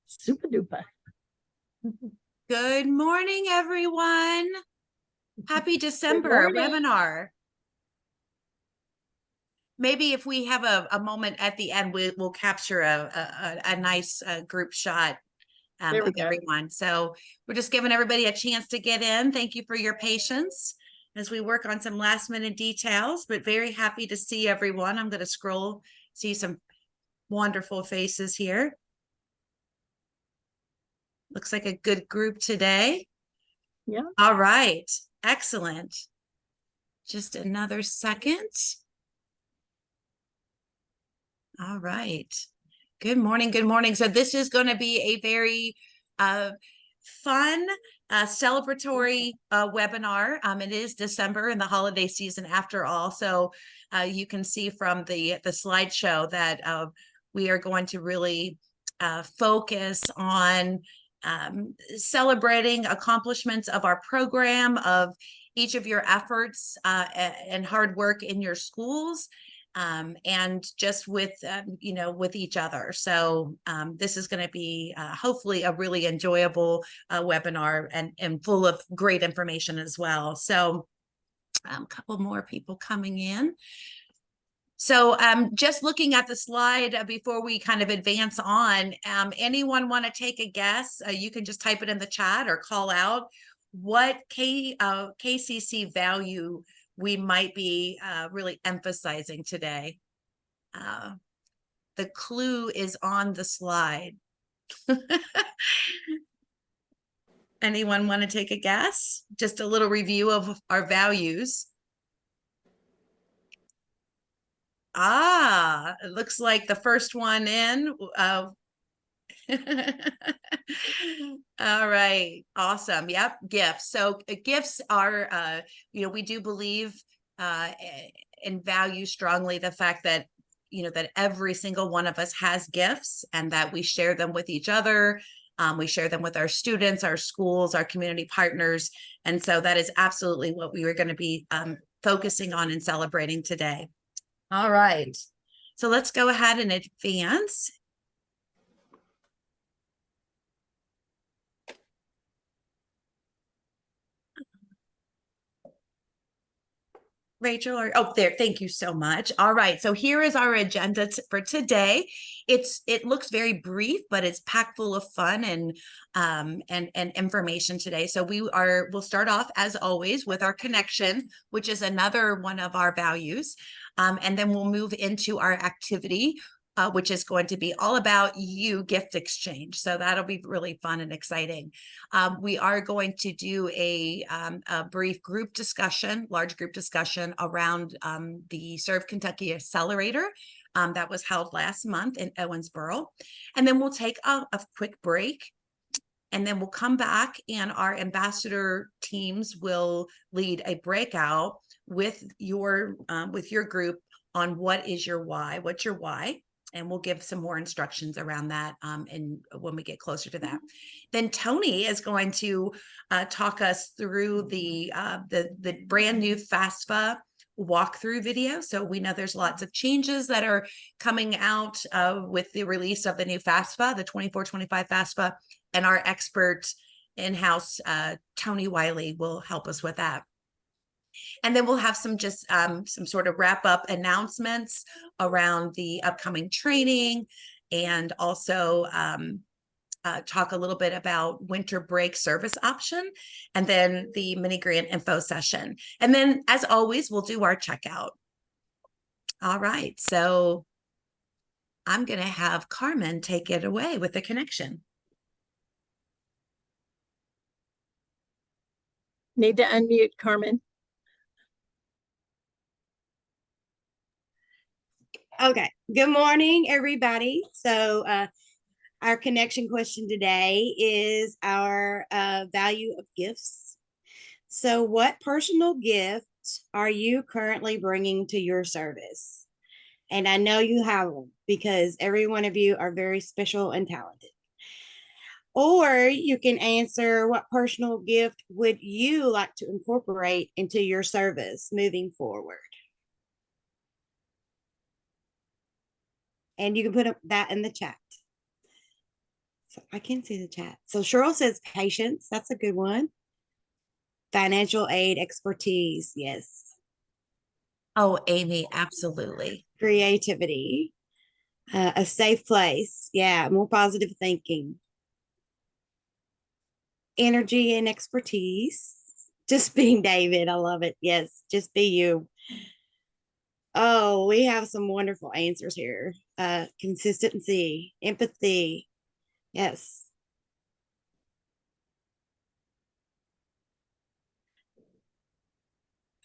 Super duper. Good morning, everyone. Happy December morning. webinar. Maybe if we have a moment at the end, we'll capture a nice group shot There we of go. everyone. So we're just giving everybody a chance to get in. Thank you for your patience as we work on some last minute details, but very happy to see everyone. I'm going to scroll, see some wonderful faces here. Looks like a good group today. Yeah. All right. Excellent. Just another second. All right. Good morning. Good morning. So this is going to be a very fun, celebratory webinar. It is December and the holiday season after all. So you can see from the slideshow that we are going to really focus on celebrating accomplishments of our program, of each of your efforts and hard work in your schools. And just with, with each other. So this is going to be hopefully a really enjoyable webinar and full of great information as well. So a couple more people coming in. So just looking at the slide before we kind of advance on, anyone want to take a guess? You can just type it in the chat or call out what KCC value we might be really emphasizing today. The clue is on the slide. Anyone want to take a guess? Just a little review of our values. It looks like the first one in. All right, awesome. Yep, gifts. So gifts are, we do believe and value strongly the fact that, that every single one of us has gifts and that we share them with each other. We share them with our students, our schools, our community partners. And so that is absolutely what we were going to be focusing on and celebrating today. All right, so let's go ahead and advance. Rachel, there, thank you so much. All right, so here is our agenda for today. It looks very brief, but it's packed full of fun and information today. So we'll start off as always with our connection, which is another one of our values. And then we'll move into our activity, which is going to be all about you gift exchange. So that'll be really fun and exciting. We are going to do a brief group discussion, large group discussion around the Serve Kentucky Accelerator that was held last month in Owensboro. And then we'll take a quick break. And then we'll come back and our ambassador teams will lead a breakout with your group on what is your why, what's your why. And we'll give some more instructions around that and when we get closer to that. Then Tony is going to talk us through the brand new FAFSA walkthrough video. So we know there's lots of changes that are coming out with the release of the new FAFSA, the 24-25 FAFSA, and our expert in-house Tony Wiley will help us with that. And then we'll have some sort of wrap up announcements around the upcoming training and also talk a little bit about winter break service option and then the mini grant info session. And then as always, we'll do our checkout. All right, so I'm going to have Carmen take it away with the connection. Need to unmute Carmen. Okay, good morning, everybody. So our connection question today is our value of gifts. So what personal gift are you currently bringing to your service? And I know you have them because every one of you are very special and talented. Or you can answer, what personal gift would you like to incorporate into your service moving forward? And you can put that in the chat. So I can see the chat. So Cheryl says patience. That's a good one. Financial aid expertise. Yes. Oh, Amy, absolutely. Creativity. A safe place. Yeah. More positive thinking. Energy and expertise. Just being David. I love it. Yes. Just be you. Oh, we have some wonderful answers here. Consistency, empathy. Yes.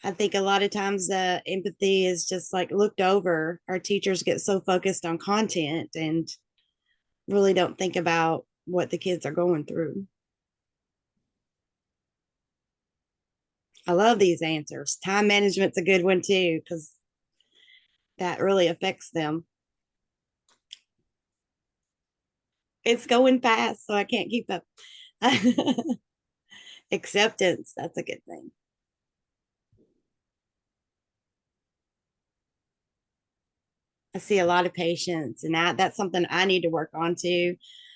I think a lot of times empathy is just like looked over. Our teachers get so focused on content and really don't think about what the kids are going through. I love these answers. Time management's a good one too, because that really affects them. It's going fast, so I can't keep up. Acceptance, that's a good thing. I see a lot of patience, and that's something I need to work on too.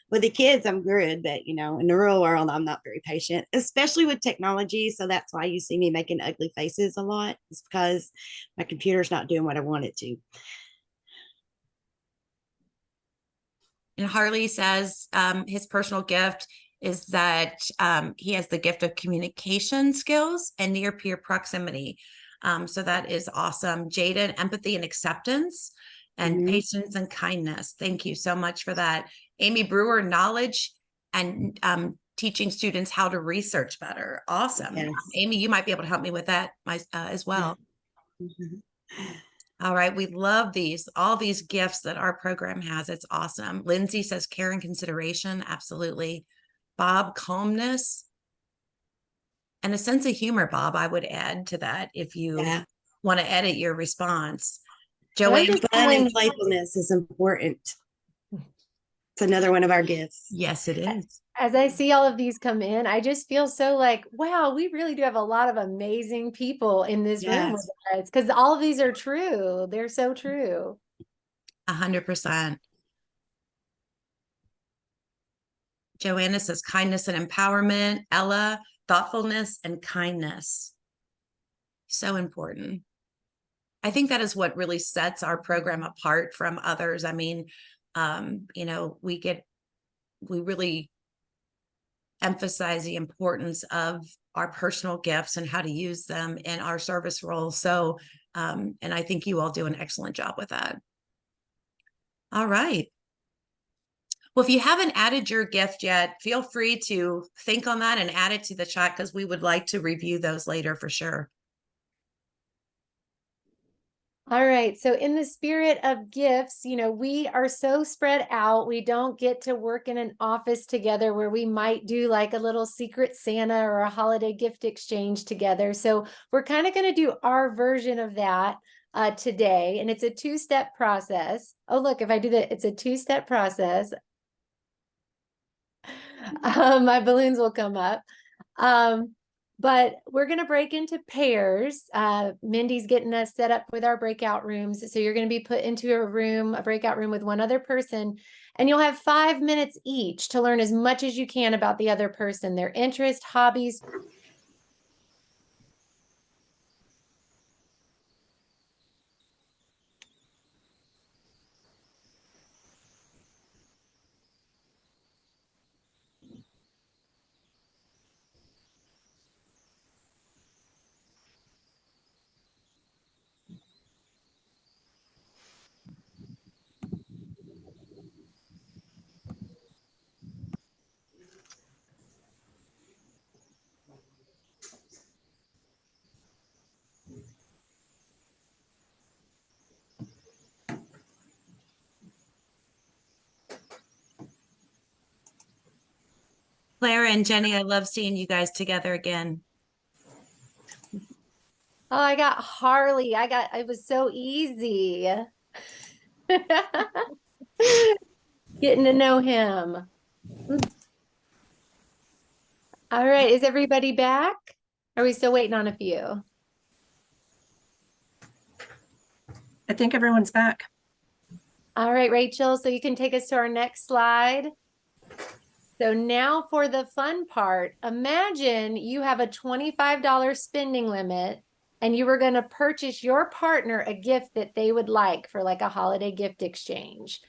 With the kids, I'm good, but in the real world, I'm not very patient, especially with technology. So that's why you see me making ugly faces a lot. It's because my computer's not doing what I want it to. And Harley says his personal gift is that he has the gift of communication skills and near peer proximity. So that is awesome. Jaden, empathy and acceptance and patience and kindness. Thank you so much for that. Amy Brewer, knowledge and teaching students how to research better. Awesome. Yes. Amy, you might be able to help me with that as well. All right. We love all these gifts that our program has. It's awesome. Lindsay says care and consideration. Absolutely. Bob, calmness and a sense of humor. Bob, I would add to that if you want to edit your response. Joanne, fun and playfulness is important. It's another one of our gifts. Yes, it is. As I see all of these come in, I just feel so like, wow, we really do have a lot of amazing people in this room with us, because all of these are true. They're so true. 100%. Joanna says kindness and empowerment. Ella, thoughtfulness and kindness. So important. I think that is what really sets our program apart from others. I mean, we really emphasize the importance of our personal gifts and how to use them in our service role. So, and I think you all do an excellent job with that. All right. Well, if you haven't added your gift yet, feel free to think on that and add it to the chat, because we would like to review those later for sure. All right. So in the spirit of gifts, we are so spread out. We don't get to work in an office together where we might do like a little secret Santa or a holiday gift exchange together. So we're kind of going to do our version of that today. And it's a two-step process. Oh, look, if I do that, it's a two-step process. My balloons will come up. But we're going to break into pairs. Mindy's getting us set up with our breakout rooms. So you're going to be put into a breakout room with one other person, and you'll have 5 minutes each to learn as much as you can about the other person, their interests, hobbies. Claire and Jenny, I love seeing you guys together again. Oh, I got Harley. It was so easy. Getting to know him. All right. Is everybody back? Are we still waiting on a few? I think everyone's back. All right, Rachel. So you can take us to our next slide. So now for the fun part, imagine you have a $25 spending limit and you were going to purchase your partner a gift that they would like for like a holiday gift exchange.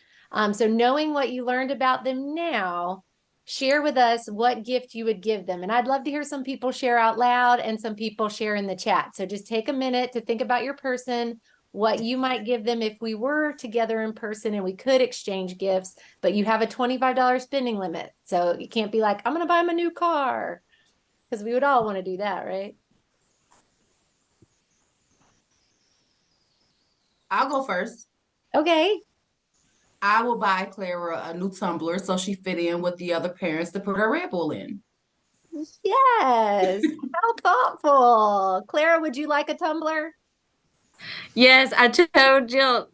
So knowing what you learned about them now, share with us what gift you would give them. And I'd love to hear some people share out loud and some people share in the chat. So just take a minute to think about your person, what you might give them if we were together in person and we could exchange gifts, but you have a $25 spending limit. So you can't be like, I'm going to buy him a new car, because we would all want to do that, right? I'll go first. Okay. I will buy Clara a new tumbler so she fit in with the other parents to put her Red Bull in. Yes. How thoughtful. Clara, would you like a tumbler? Yes, I told Jill,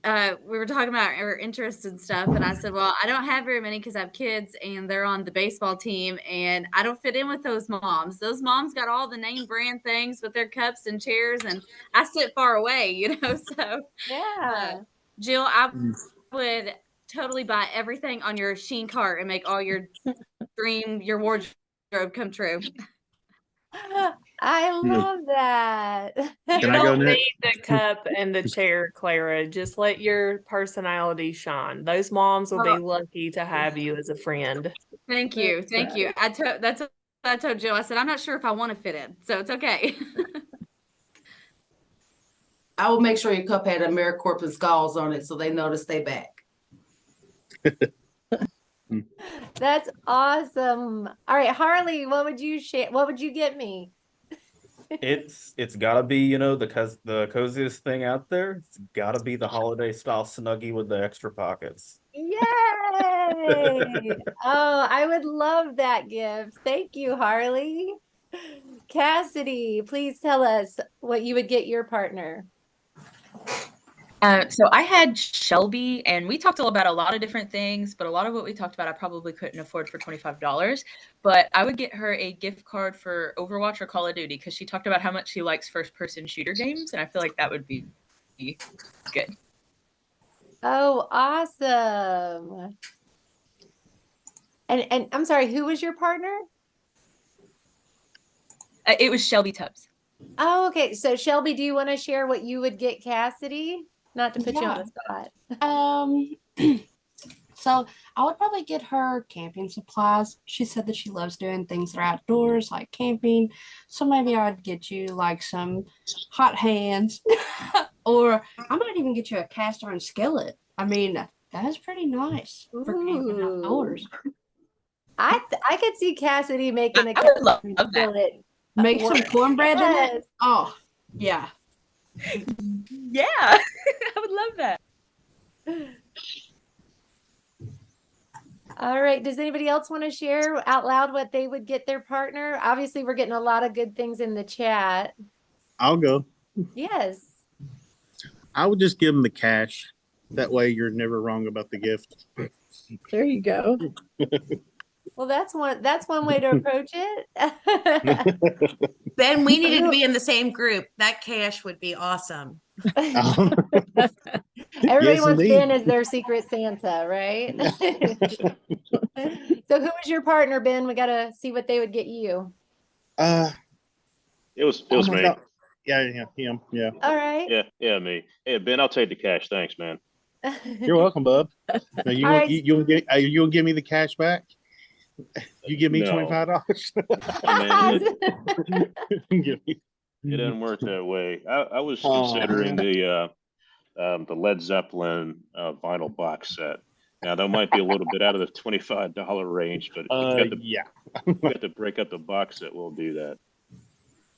we were talking about our interests and stuff, and I said, well, I don't have very many because I have kids and they're on the baseball team, and I don't fit in with those moms. Those moms got all the name brand things with their cups and chairs, and I sit far away, you know, so. Yeah. Jill, I would totally buy everything on your Shein cart and make all your your wardrobe come true. I love that. Can You I go don't next? need the cup and the chair, Clara. Just let your personality shine. Those moms will be lucky to have you as a friend. Thank you. Thank you. That's what I told Jill. I said, I'm not sure if I want to fit in, so it's okay. I will make sure your cup had AmeriCorps and skulls on it so they know to stay back. That's awesome. All right, Harley, what would you share? What would you get me? It's gotta be, you know, the coziest thing out there. It's gotta be the holiday style Snuggie with the extra pockets. Yay! Oh, I would love that gift. Thank you, Harley. Cassidy, please tell us what you would get your partner. So I had Shelby, and we talked about a lot of different things, but a lot of what we talked about I probably couldn't afford for $25. But I would get her a gift card for Overwatch or Call of Duty because she talked about how much she likes first-person shooter games, and I feel like that would be good. Oh, awesome. And I'm sorry, who was your partner? It was Shelby Tubbs. Oh, okay. So Shelby, do you want to share what you would get Cassidy? Not to put you on the spot. So I would probably get her camping supplies. She said that she loves doing things that are outdoors, like camping. So maybe I would get you like some hot hands, or I might even get you a cast iron skillet. I mean, that is pretty nice for camping outdoors. I could see Cassidy making a I would love skillet. Make some cornbread in it. Oh, yeah. Yeah, I would love that. All right. Does anybody else want to share out loud what they would get their partner? Obviously, we're getting a lot of good things in the chat. I'll go. Yes. I would just give them the cash. That way you're never wrong about the gift. There you go. Well, that's one way to approach it. Ben, we needed to be in the same group. That cash would be awesome. Everybody Yes, wants indeed. Ben as their secret Santa, right? So who was your partner, Ben? We got to see what they would get you. It was oh my me. God. Yeah, him. Yeah. All right. Yeah, me. Hey, Ben, I'll take the cash. Thanks, man. You're welcome, bub. Now you All gonna, right. you gonna give me the cash back? You give me No. $25. I mean, Give me- it doesn't work that way. I was Oh. considering the Led Zeppelin vinyl box set. Now that might be a little bit out of the $25 range, but if you yeah. got to break up the box set, we'll do that.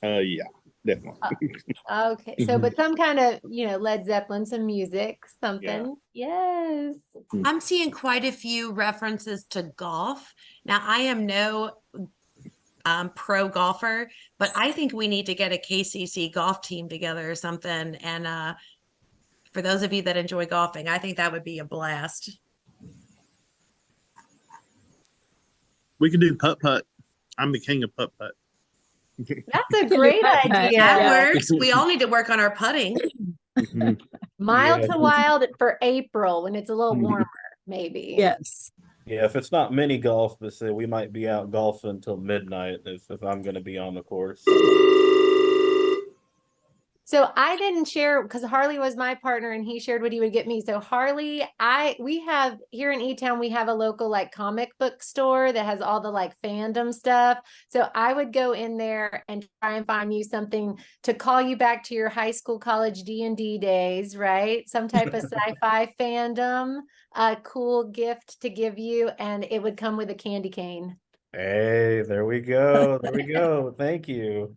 Yeah, definitely. Okay. So, but some kind of, Led Zeppelin, some music, something. Yes. I'm seeing quite a few references to golf. Now, I am no pro golfer, but I think we need to get a KCC golf team together or something. And for those of you that enjoy golfing, I think that would be a blast. We could do putt-putt. I'm the king of putt-putt. That's a great idea. That works. We all need to work on our putting. Mild Yeah. to wild for April when it's a little warmer, maybe. Yes. Yeah, if it's not mini golf, but say we might be out golfing till midnight if I'm gonna be on the course. So I didn't share because Harley was my partner and he shared what he would get me. So Harley, we have here in E-Town, we have a local like comic book store that has all the like fandom stuff. So I would go in there and try and find you something to call you back to your high school, college D&D days, right? Some type of sci-fi fandom, a cool gift to give you, and it would come with a candy cane. Hey, there we go. There we go. Thank you.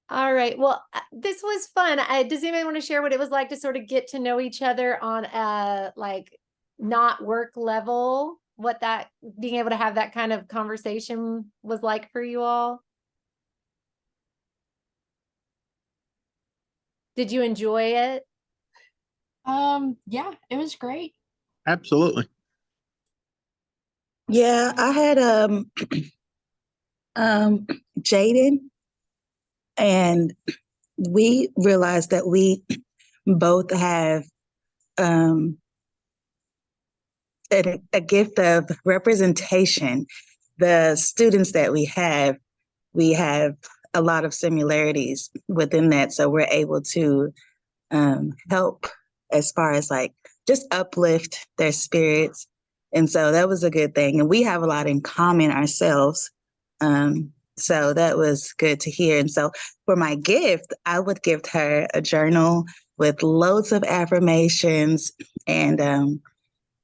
All right. Well, this was fun. Does anybody want to share what it was like to sort of get to know each other on a like not work level? What that being able to have that kind of conversation was like for you all? Did you enjoy it? Yeah, it was great. Absolutely. Yeah, I had Jaden, and we realized that we both have a gift of representation. The students that we have a lot of similarities within that, so we're able to help as far as like just uplift their spirits. And so that was a good thing. And we have a lot in common ourselves. So that was good to hear. And so for my gift, I would gift her a journal with loads of affirmations and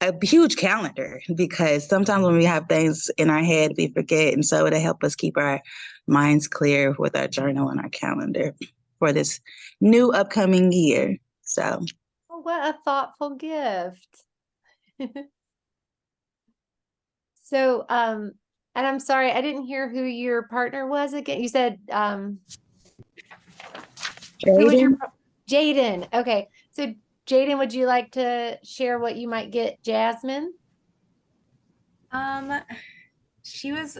a huge calendar, because sometimes when we have things in our head, we forget. And so it'll help us keep our minds clear with our journal and our calendar for this new upcoming year. So, Oh, what a thoughtful gift. So, and I'm sorry, I didn't hear who your partner was again. You said, who was your Jaden? Okay. So Jaden, would you like to share what you might get Jasmine? She was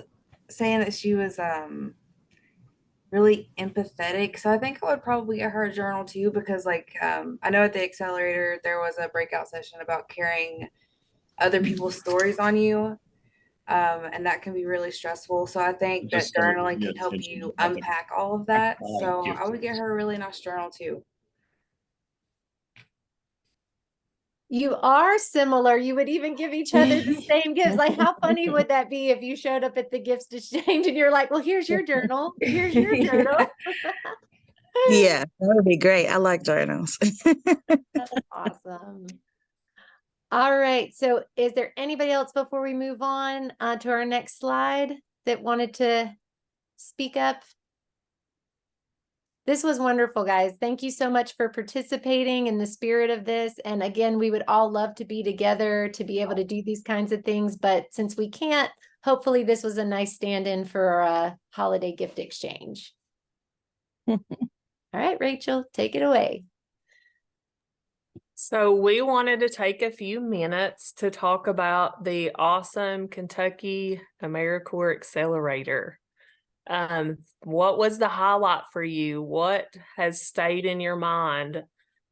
saying that she was really empathetic. So I think I would probably get her a journal too, because like I know at the accelerator there was a breakout session about carrying other people's stories on you. And that can be really stressful. So I think that journaling can help you unpack all of that. So I would get her a really nice journal too. You are similar. You would even give each other the same gifts. Like, how funny would that be if you showed up at the gifts exchange and you're like, well, here's your journal. Here's your journal. yeah, that would be great. I like journals. That's awesome. All right. So is there anybody else before we move on to our next slide that wanted to speak up? This was wonderful, guys. Thank you so much for participating in the spirit of this. And again, we would all love to be together to be able to do these kinds of things. But since we can't, hopefully this was a nice stand-in for a holiday gift exchange. All right, Rachel, take it away. So we wanted to take a few minutes to talk about the awesome Kentucky AmeriCorps Accelerator. What was the highlight for you? What has stayed in your mind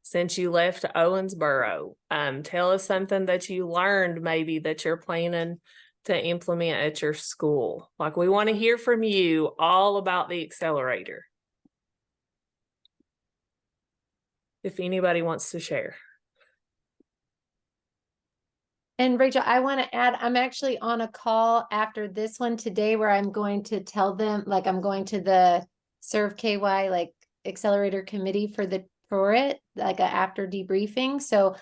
since you left Owensboro? Tell us something that you learned maybe that you're planning to implement at your school. Like, we want to hear from you all about the accelerator. If anybody wants to share. And Rachel, I want to add, I'm actually on a call after this one today where I'm going to tell them, like I'm going to the Serve KY like accelerator committee for it, like a after debriefing. So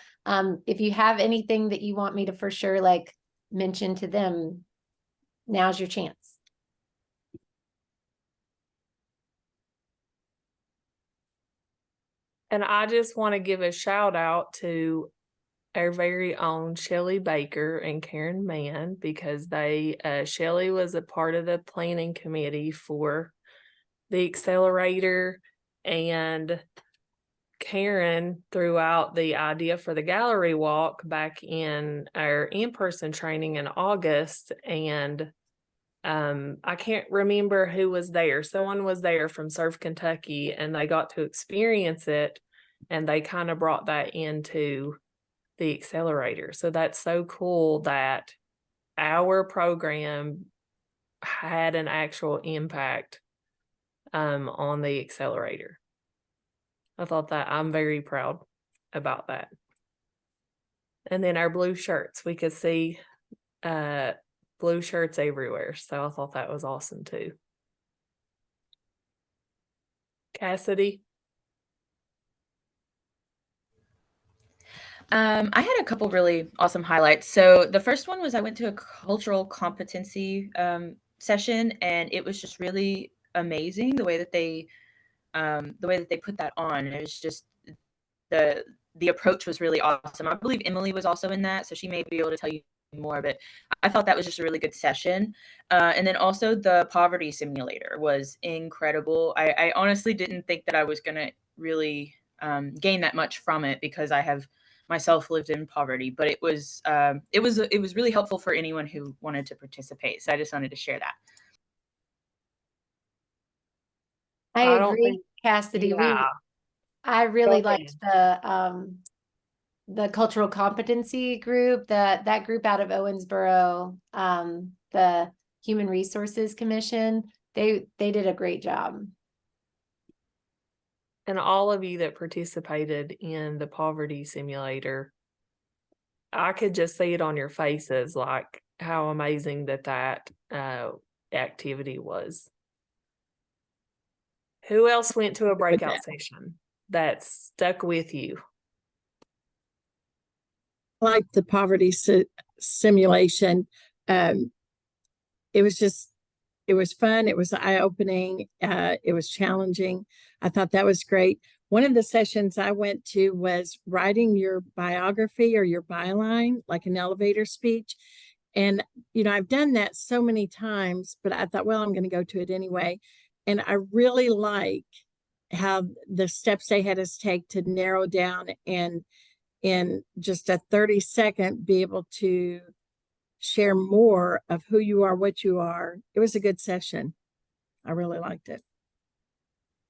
if you have anything that you want me to for sure like mention to them, now's your chance. And I just want to give a shout out to our very own Shelly Baker and Karen Mann, because Shelly was a part of the planning committee for the accelerator, and Karen threw out the idea for the gallery walk back in our in-person training in August. And I can't remember who was there. Someone was there from Serve Kentucky, and they got to experience it, and they kind of brought that into the accelerator. So that's so cool that our program had an actual impact on the accelerator. I thought that I'm very proud about that. And then our blue shirts, we could see blue shirts everywhere. So I thought that was awesome too. Cassidy? I had a couple really awesome highlights. So the first one was I went to a cultural competency session, and it was just really amazing the way that they put that on. It was just the approach was really awesome. I believe Emily was also in that, so she may be able to tell you more, but I thought that was just a really good session. And then also the poverty simulator was incredible. I honestly didn't think that I was going to really gain that much from it because I have myself lived in poverty, but it was really helpful for anyone who wanted to participate. So I just wanted to share that. I don't agree, think- Cassidy. Yeah. I really Go ahead. liked the cultural competency group, that group out of Owensboro, the Human Resources Commission. They did a great job. And all of you that participated in the poverty simulator, I could just see it on your faces, like how amazing that activity was. Who else went to a breakout session that stuck with you? Like the poverty simulation. It was fun. It was eye-opening. It was challenging. I thought that was great. One of the sessions I went to was writing your biography or your byline, like an elevator speech. And, I've done that so many times, but I thought, well, I'm going to go to it anyway. And I really like how the steps they had us take to narrow down and in just a 30-second be able to share more of who you are, what you are. It was a good session. I really liked it.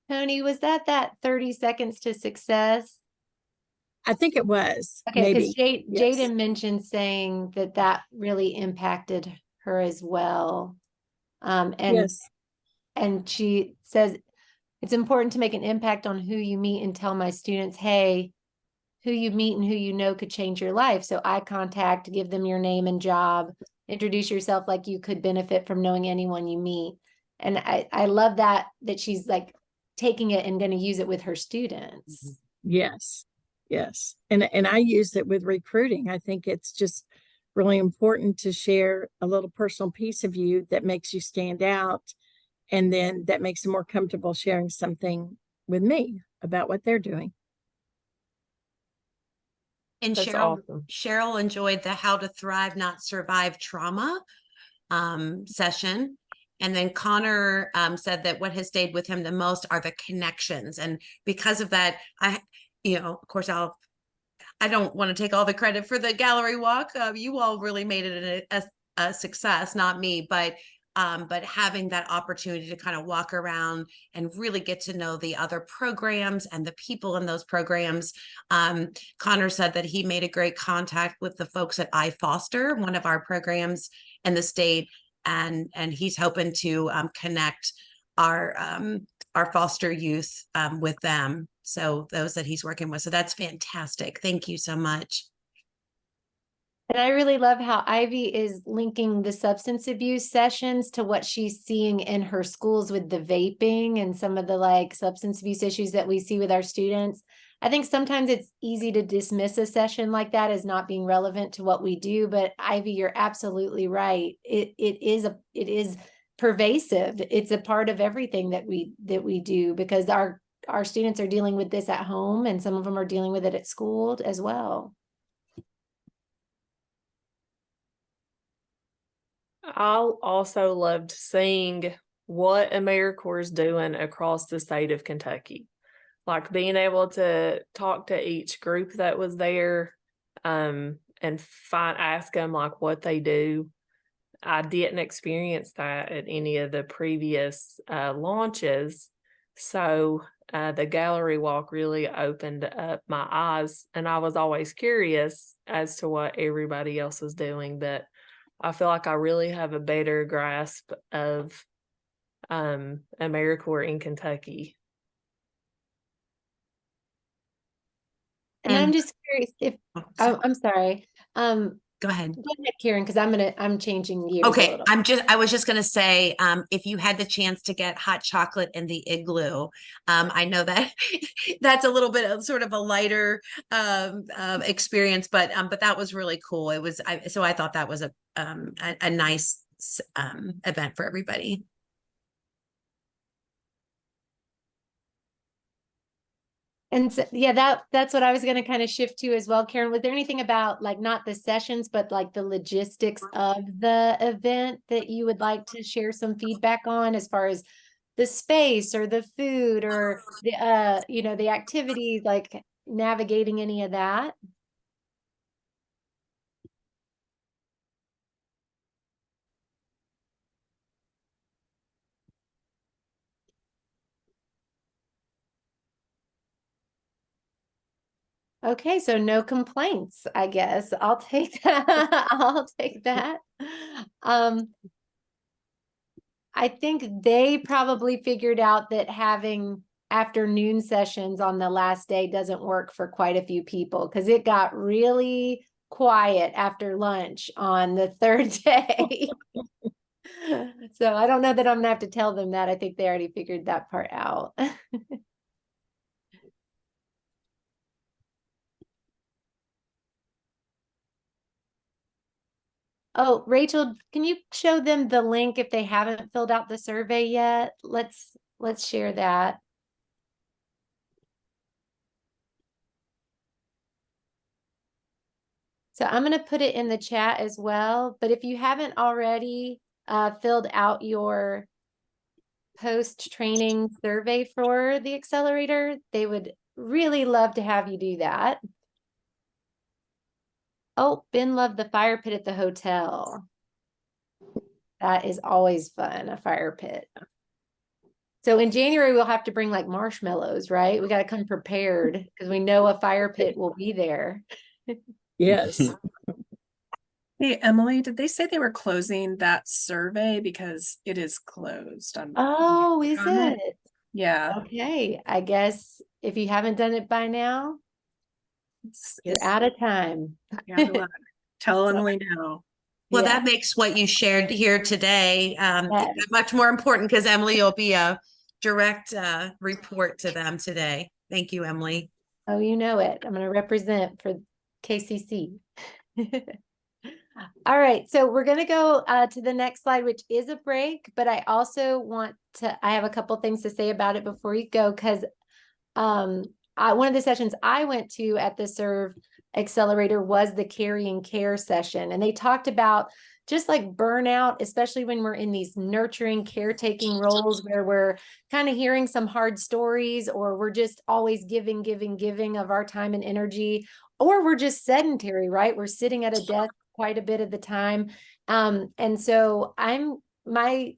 Tony, was that 30 seconds to success? I think it was. Okay, because maybe. Yes. Jaden mentioned saying that really impacted her as well. Yes. And she says, it's important to make an impact on who you meet and tell my students, hey, who you meet and who you know could change your life. So eye contact, give them your name and job, introduce yourself like you could benefit from knowing anyone you meet. And I love that she's like taking it and going to use it with her students. Yes. Yes. And I use it with recruiting. I think it's just really important to share a little personal piece of you that makes you stand out. And then that makes them more comfortable sharing something with me about what they're doing. And That's awesome. Cheryl enjoyed the How to Thrive, Not Survive Trauma session. And then Connor said that what has stayed with him the most are the connections. And because of that, of course, I don't want to take all the credit for the gallery walk. You all really made it a success, not me, but having that opportunity to kind of walk around and really get to know the other programs and the people in those programs. Connor said that he made a great contact with the folks at iFoster, one of our programs in the state, and he's hoping to connect our foster youth with them. So those that he's working with. So that's fantastic. Thank you so much. And I really love how Ivy is linking the substance abuse sessions to what she's seeing in her schools with the vaping and some of the substance abuse issues that we see with our students. I think sometimes it's easy to dismiss a session like that as not being relevant to what we do, but Ivy, you're absolutely right. It is pervasive. It's a part of everything that we do, because our students are dealing with this at home, and some of them are dealing with it at school as well. I also loved seeing what AmeriCorps is doing across the state of Kentucky. Like being able to talk to each group that was there and ask them what they do. I didn't experience that at any of the previous launches. So the gallery walk really opened up my eyes, and I was always curious as to what everybody else was doing, but I feel like I really have a better grasp of AmeriCorps in Kentucky. And I'm just curious if, oh, I'm sorry. Go ahead. Go ahead, Karen, because I'm changing gears a Okay, little. I was just gonna say, if you had the chance to get hot chocolate in the igloo, I know that that's a little bit of sort of a lighter experience, but that was really cool. It was, so I thought that was a nice event for everybody. And so, yeah, that's what I was going to kind of shift to as well. Karen, was there anything about like not the sessions, but like the logistics of the event that you would like to share some feedback on as far as the space or the food or the the activities, like navigating any of that? Okay, so no complaints, I guess. I'll take that. I'll take that. I think they probably figured out that having afternoon sessions on the last day doesn't work for quite a few people because it got really quiet after lunch on the third day. So I don't know that I'm gonna have to tell them that. I think they already figured that part out. Oh, Rachel, can you show them the link if they haven't filled out the survey yet? Let's share that. So I'm going to put it in the chat as well. But if you haven't already filled out your post-training survey for the accelerator, they would really love to have you do that. Oh, Ben loved the fire pit at the hotel. That is always fun, a fire pit. So in January, we'll have to bring like marshmallows, right? We got to come prepared because we know a fire pit will be there. Yes. Hey, Emily, did they say they were closing that survey because it is closed? Oh, is on it? Yeah. Okay. I guess if you haven't done it by now, you're out of time. Yeah, good luck. Tell Emily now. Well, Yeah. that makes what you shared here today Yes. much more important because Emily will be a direct report to them today. Thank you, Emily. Oh, you know it. I'm going to represent for KCC. All right, so we're going to go to the next slide, which is a break, but I also I have a couple things to say about it before you go, because one of the sessions I went to at the Serve Accelerator was the Carry and Care session, and they talked about just like burnout, especially when we're in these nurturing, caretaking roles where we're kind of hearing some hard stories, or we're just always giving of our time and energy, or we're just sedentary, right? We're sitting at a desk quite a bit of the time. And so my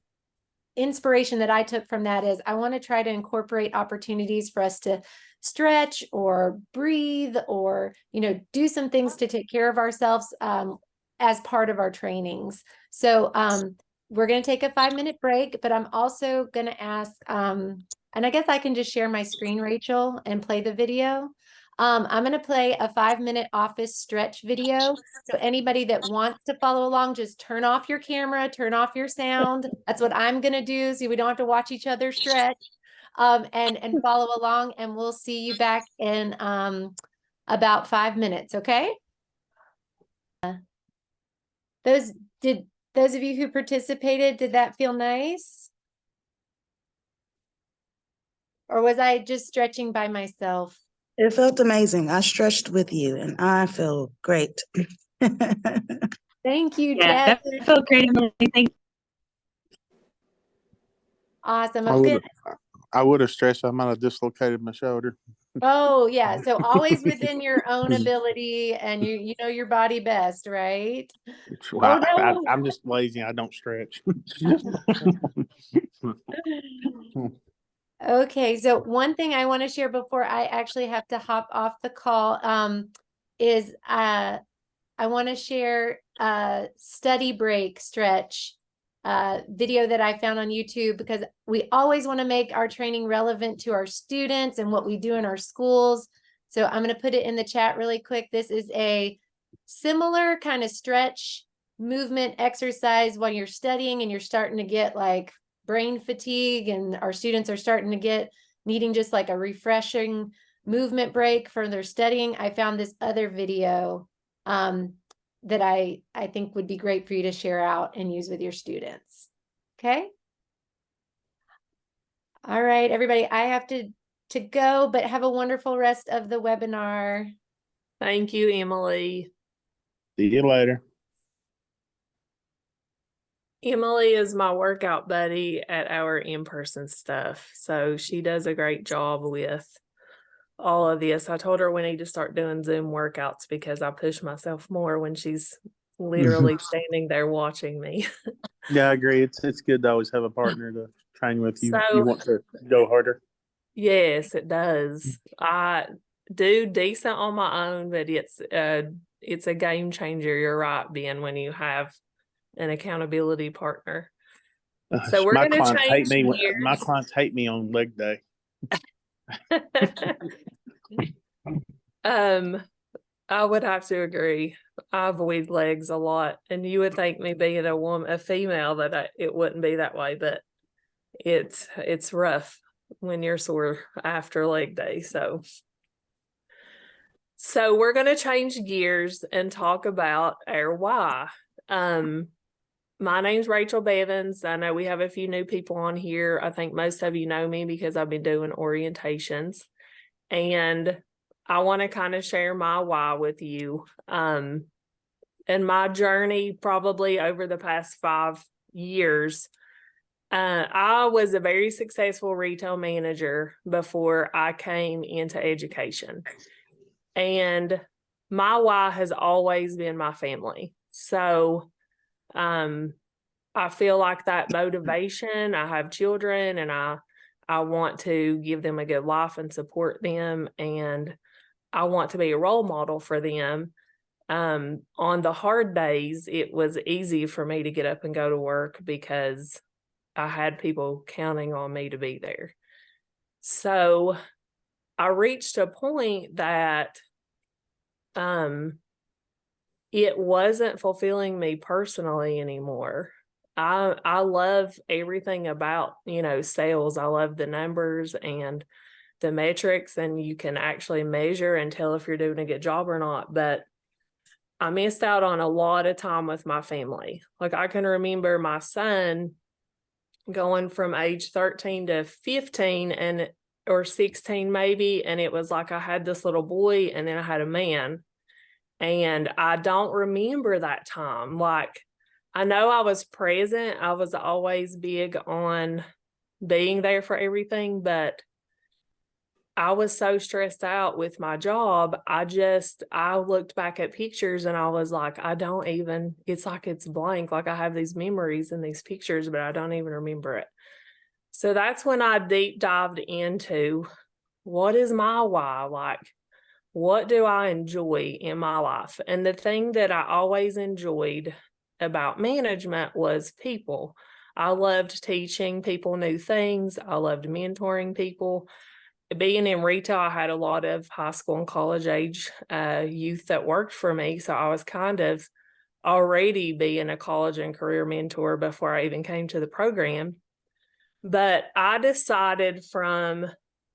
inspiration that I took from that is I want to try to incorporate opportunities for us to stretch or breathe or, do some things to take care of ourselves as part of our trainings. So we're going to take a 5-minute break, but I'm also going to ask, and I guess I can just share my screen, Rachel, and play the video. I'm going to play a 5-minute office stretch video. So anybody that wants to follow along, just turn off your camera, turn off your sound. That's what I'm going to do. So we don't have to watch each other stretch and follow along. And we'll see you back in about 5 minutes. Okay. Those of you who participated, did that feel nice? Or was I just stretching by myself? It felt amazing. I stretched with you and I feel great. Thank you, Yeah, Jess. that felt great, Emily. Thank Awesome. I would have stretched. I might have dislocated my shoulder. Oh, yeah. So always within your own ability, and you know your body best, right? Well, Oh, no. I'm just lazy. I don't stretch. Okay, so one thing I want to share before I actually have to hop off the call is I want to share a study break stretch video that I found on YouTube, because we always want to make our training relevant to our students and what we do in our schools. So I'm going to put it in the chat really quick. This is a similar kind of stretch movement exercise while you're studying and you're starting to get like brain fatigue, and our students are starting to get needing just like a refreshing movement break for their studying. I found this other video that I think would be great for you to share out and use with your students. Okay. All right, everybody, I have to go, but have a wonderful rest of the webinar. Thank you, Emily. See you later. Emily is my workout buddy at our in-person stuff. So she does a great job with all of this. I told her we need to start doing Zoom workouts because I push myself more when she's literally standing there watching me. Yeah, I agree. It's good to always have a partner to train with you. So- You want to go harder. Yes, it does. I do decent on my own, but it's a game changer. You're right, Ben, when you have an accountability partner. So we're going to change gears. My clients hate me on leg day. I would have to agree. I avoid legs a lot, and you would think me being a female, that it wouldn't be that way, but it's rough when you're sore after leg day. So we're going to change gears and talk about our why. My name's Rachel Bevins. I know we have a few new people on here. I think most of you know me because I've been doing orientations, and I want to kind of share my why with you. And my journey probably over the past 5 years. I was a very successful retail manager before I came into education. And my why has always been my family. So I feel like that motivation. I have children, and I want to give them a good life and support them, and I want to be a role model for them. On the hard days, it was easy for me to get up and go to work because I had people counting on me to be there. So I reached a point that it wasn't fulfilling me personally anymore. I love everything about, sales. I love the numbers and the metrics, and you can actually measure and tell if you're doing a good job or not. But I missed out on a lot of time with my family. Like, I can remember my son going from age 13 to 15 or 16 maybe, and it was like I had this little boy and then I had a man. And I don't remember that time. Like, I know I was present. I was always big on being there for everything, but I was so stressed out with my job. I looked back at pictures and I was like, it's like it's blank. Like, I have these memories and these pictures, but I don't even remember it. So that's when I deep dived into what is my why? Like, what do I enjoy in my life? And the thing that I always enjoyed about management was people. I loved teaching people new things. I loved mentoring people. Being in retail, I had a lot of high school and college age youth that worked for me. So I was kind of already being a college and career mentor before I even came to the program. But I decided from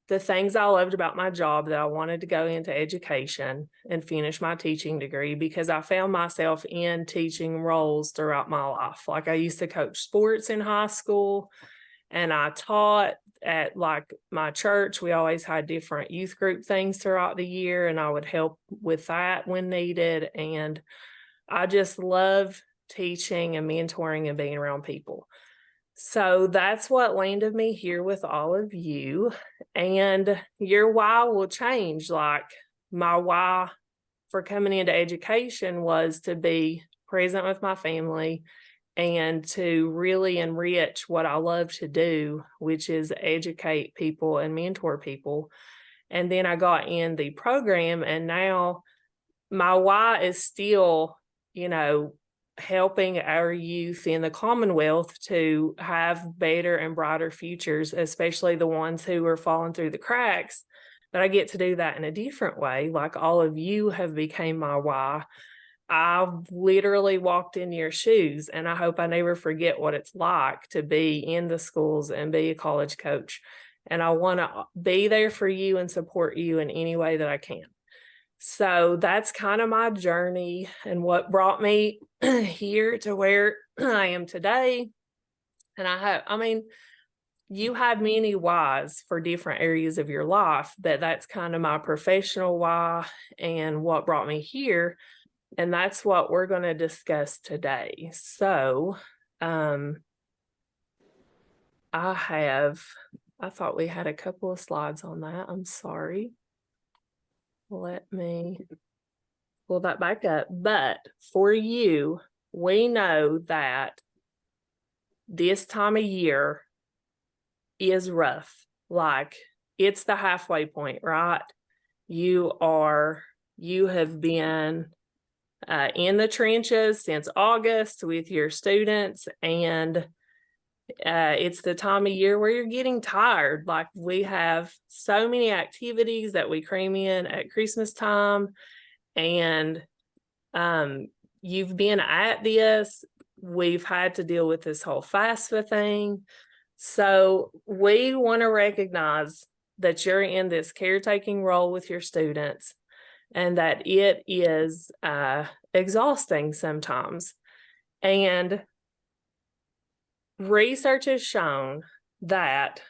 the things I loved about my job that I wanted to go into education and finish my teaching degree, because I found myself in teaching roles throughout my life. Like, I used to coach sports in high school, and I taught at like my church. We always had different youth group things throughout the year, and I would help with that when needed. And I just love teaching and mentoring and being around people. So that's what landed me here with all of you. And your why will change. Like, my why for coming into education was to be present with my family and to really enrich what I love to do, which is educate people and mentor people. And then I got in the program, and now my why is still, helping our youth in the Commonwealth to have better and brighter futures, especially the ones who are falling through the cracks. But I get to do that in a different way. Like all of you have become my why. I've literally walked in your shoes, and I hope I never forget what it's like to be in the schools and be a college coach. And I want to be there for you and support you in any way that I can. So that's kind of my journey and what brought me here to where I am today. And you have many whys for different areas of your life, but that's kind of my professional why and what brought me here. And that's what we're going to discuss today. So, I thought we had a couple of slides on that. I'm sorry. Let me pull that back up. But for you, we know that this time of year is rough. Like, it's the halfway point, right? You have been in the trenches since August with your students, and it's the time of year where you're getting tired. Like, we have so many activities that we cram in at Christmas time, and you've been at this. We've had to deal with this whole FAFSA thing. So we want to recognize that you're in this caretaking role with your students, and that it is exhausting sometimes. And research has shown that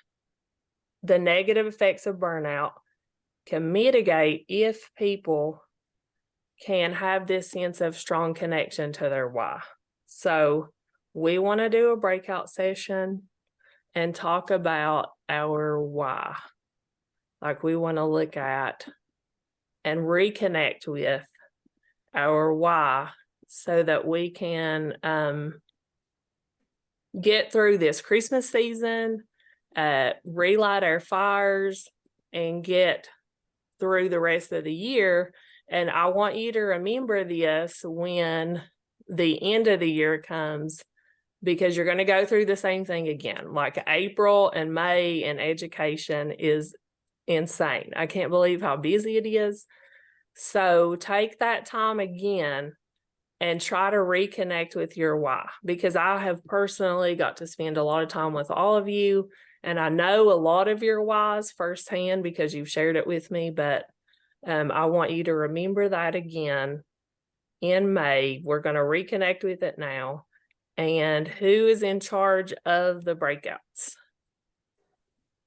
the negative effects of burnout can mitigate if people can have this sense of strong connection to their why. So we want to do a breakout session and talk about our why. Like, we want to look at and reconnect with our why so that we can get through this Christmas season, relight our fires, and get through the rest of the year. And I want you to remember this when the end of the year comes, because you're going to go through the same thing again. Like, April and May in education is insane. I can't believe how busy it is. So take that time again and try to reconnect with your why, because I have personally got to spend a lot of time with all of you, and I know a lot of your whys firsthand because you've shared it with me. But I want you to remember that again in May. We're going to reconnect with it now. And who is in charge of the breakouts?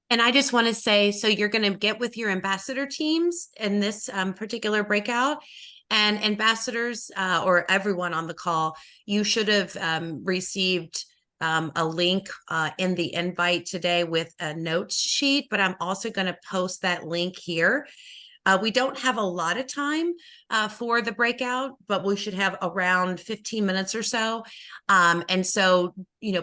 And I just want to say, so you're going to get with your ambassador teams in this particular breakout, and ambassadors or everyone on the call, you should have received a link in the invite today with a notes sheet, but I'm also going to post that link here. We don't have a lot of time for the breakout, but we should have around 15 minutes or so. And so,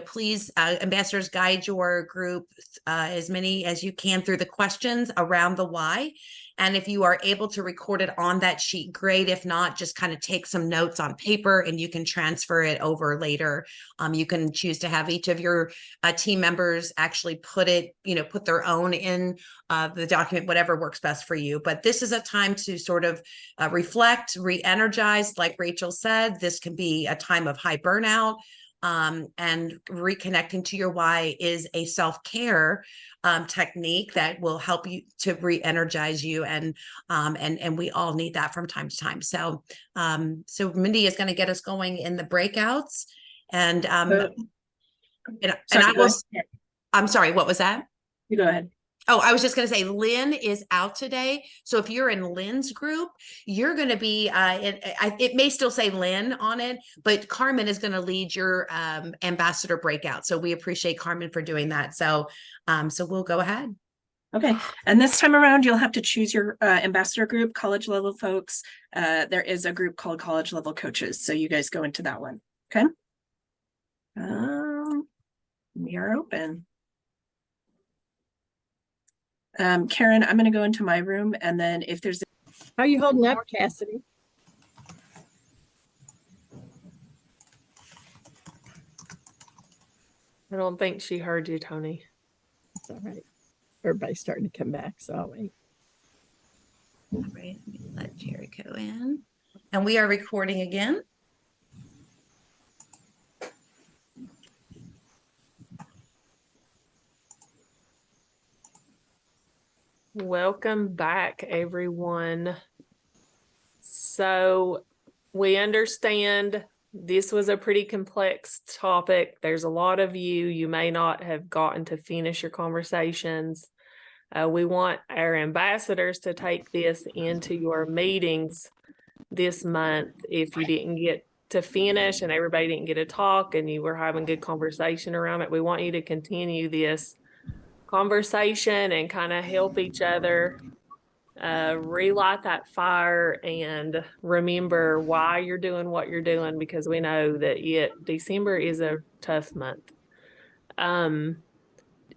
please, ambassadors, guide your group as many as you can through the questions around the why. And if you are able to record it on that sheet, great. If not, just kind of take some notes on paper and you can transfer it over later. You can choose to have each of your team members actually put their own in the document, whatever works best for you. But this is a time to sort of reflect, re-energize. Like Rachel said, this can be a time of high burnout. And reconnecting to your why is a self-care technique that will help you to re-energize you, and we all need that from time to time. So Mindy is going to get us going in the breakouts, and I'm sorry, what was that? You go ahead. Oh, I was just going to say, Lynn is out today. So if you're in Lynn's group, you're going to be, it may still say Lynn on it, but Carmen is going to lead your ambassador breakout. So we appreciate Carmen for doing that. So we'll go ahead. Okay. And this time around, you'll have to choose your ambassador group, college level folks. There is a group called college level coaches. So you guys go into that one. Okay. We are open. Karen, I'm going to go into my room, and then if there's How are you holding up, Cassidy? I don't think she heard you, Tony. It's all right. Everybody's starting to come back, so I'll wait. All right, let me let Jericho in. And we are recording again. Welcome back, everyone. So we understand this was a pretty complex topic. There's a lot of you. You may not have gotten to finish your conversations. We want our ambassadors to take this into your meetings this month. If you didn't get to finish and everybody didn't get to talk and you were having good conversation around it, we want you to continue this conversation and kind of help each other relight that fire and remember why you're doing what you're doing, because we know that December is a tough month.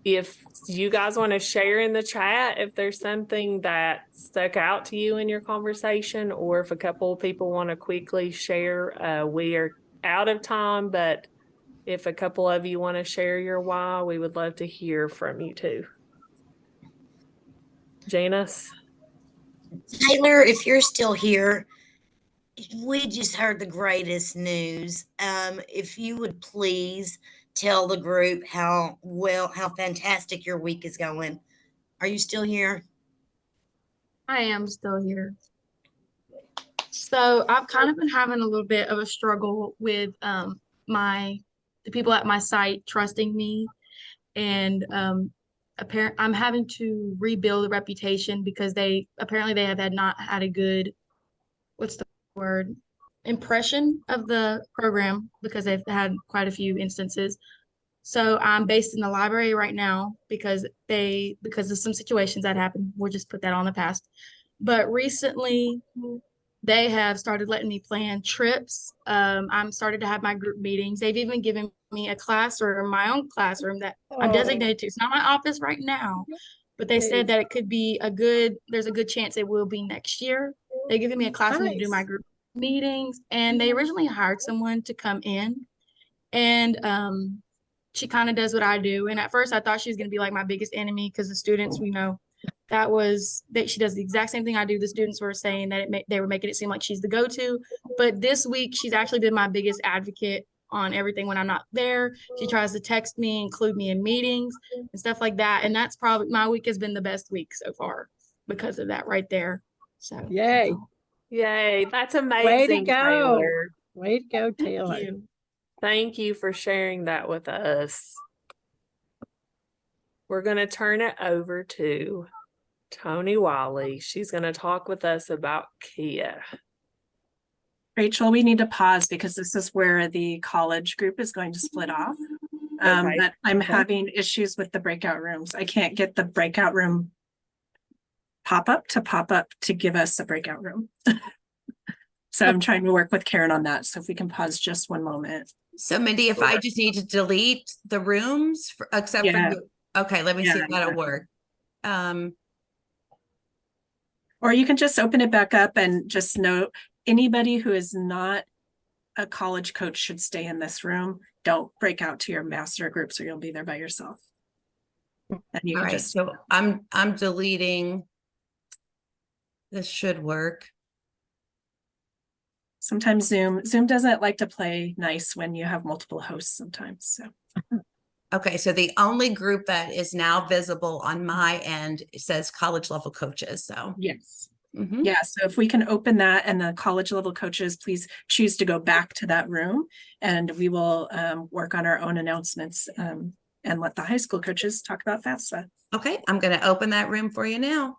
If you guys want to share in the chat if there's something that stuck out to you in your conversation, or if a couple of people want to quickly share, we are out of time, but if a couple of you want to share your why, we would love to hear from you too. Janice? Taylor, if you're still here, we just heard the greatest news. If you would please tell the group how fantastic your week is going. Are you still here? I am still here. So I've kind of been having a little bit of a struggle with the people at my site trusting me, and I'm having to rebuild the reputation because they have not had a good, what's the word, impression of the program, because they've had quite a few instances. So I'm based in the library right now because of some situations that happened. We'll just put that on the past. But recently they have started letting me plan trips. I'm started to have my group meetings. They've even given me a classroom, my own classroom that I'm designated to. It's not my office right now, but they said that it could be there's a good chance it will be next year. They're giving me a classroom to do my group meetings, and they originally hired someone to come in, and she kind of does what I do. And at first I thought she was going to be like my biggest enemy, because the students, we know that she does the exact same thing I do. The students were saying that they were making it seem like she's the go-to, but this week she's actually been my biggest advocate on everything when I'm not there. She tries to text me, include me in meetings and stuff like that. And that's probably, my week has been the best week so far because of that right there. So yay. Yay. That's amazing. Way to go. Taylor. Way to go, Taylor. Thank you. Thank you for sharing that with us. We're going to turn it over to Tony Wiley. She's going to talk with us about Kia. Rachel, we need to pause because this is where the college group is going to split off. Okay. But I'm having issues with the breakout rooms. I can't get the breakout room pop up to give us a breakout room. So I'm trying to work with Karen on that. So if we can pause just one moment. So Mindy, if I just need to delete the rooms except for you. Okay, let me see if that'll work. Or you can just open it back up and just note anybody who is not a college coach should stay in this room. Don't break out to your master groups or you'll be there by yourself. And you All can right, just so I'm deleting. This should work. sometimes Zoom doesn't like to play nice when you have multiple hosts sometimes. So Okay, so the only group that is now visible on my end says college level coaches. So yes. Yeah, so if we can open that, and the college level coaches, please choose to go back to that room, and we will work on our own announcements and let the high school coaches talk about FAFSA. Okay, I'm going to open that room for you now.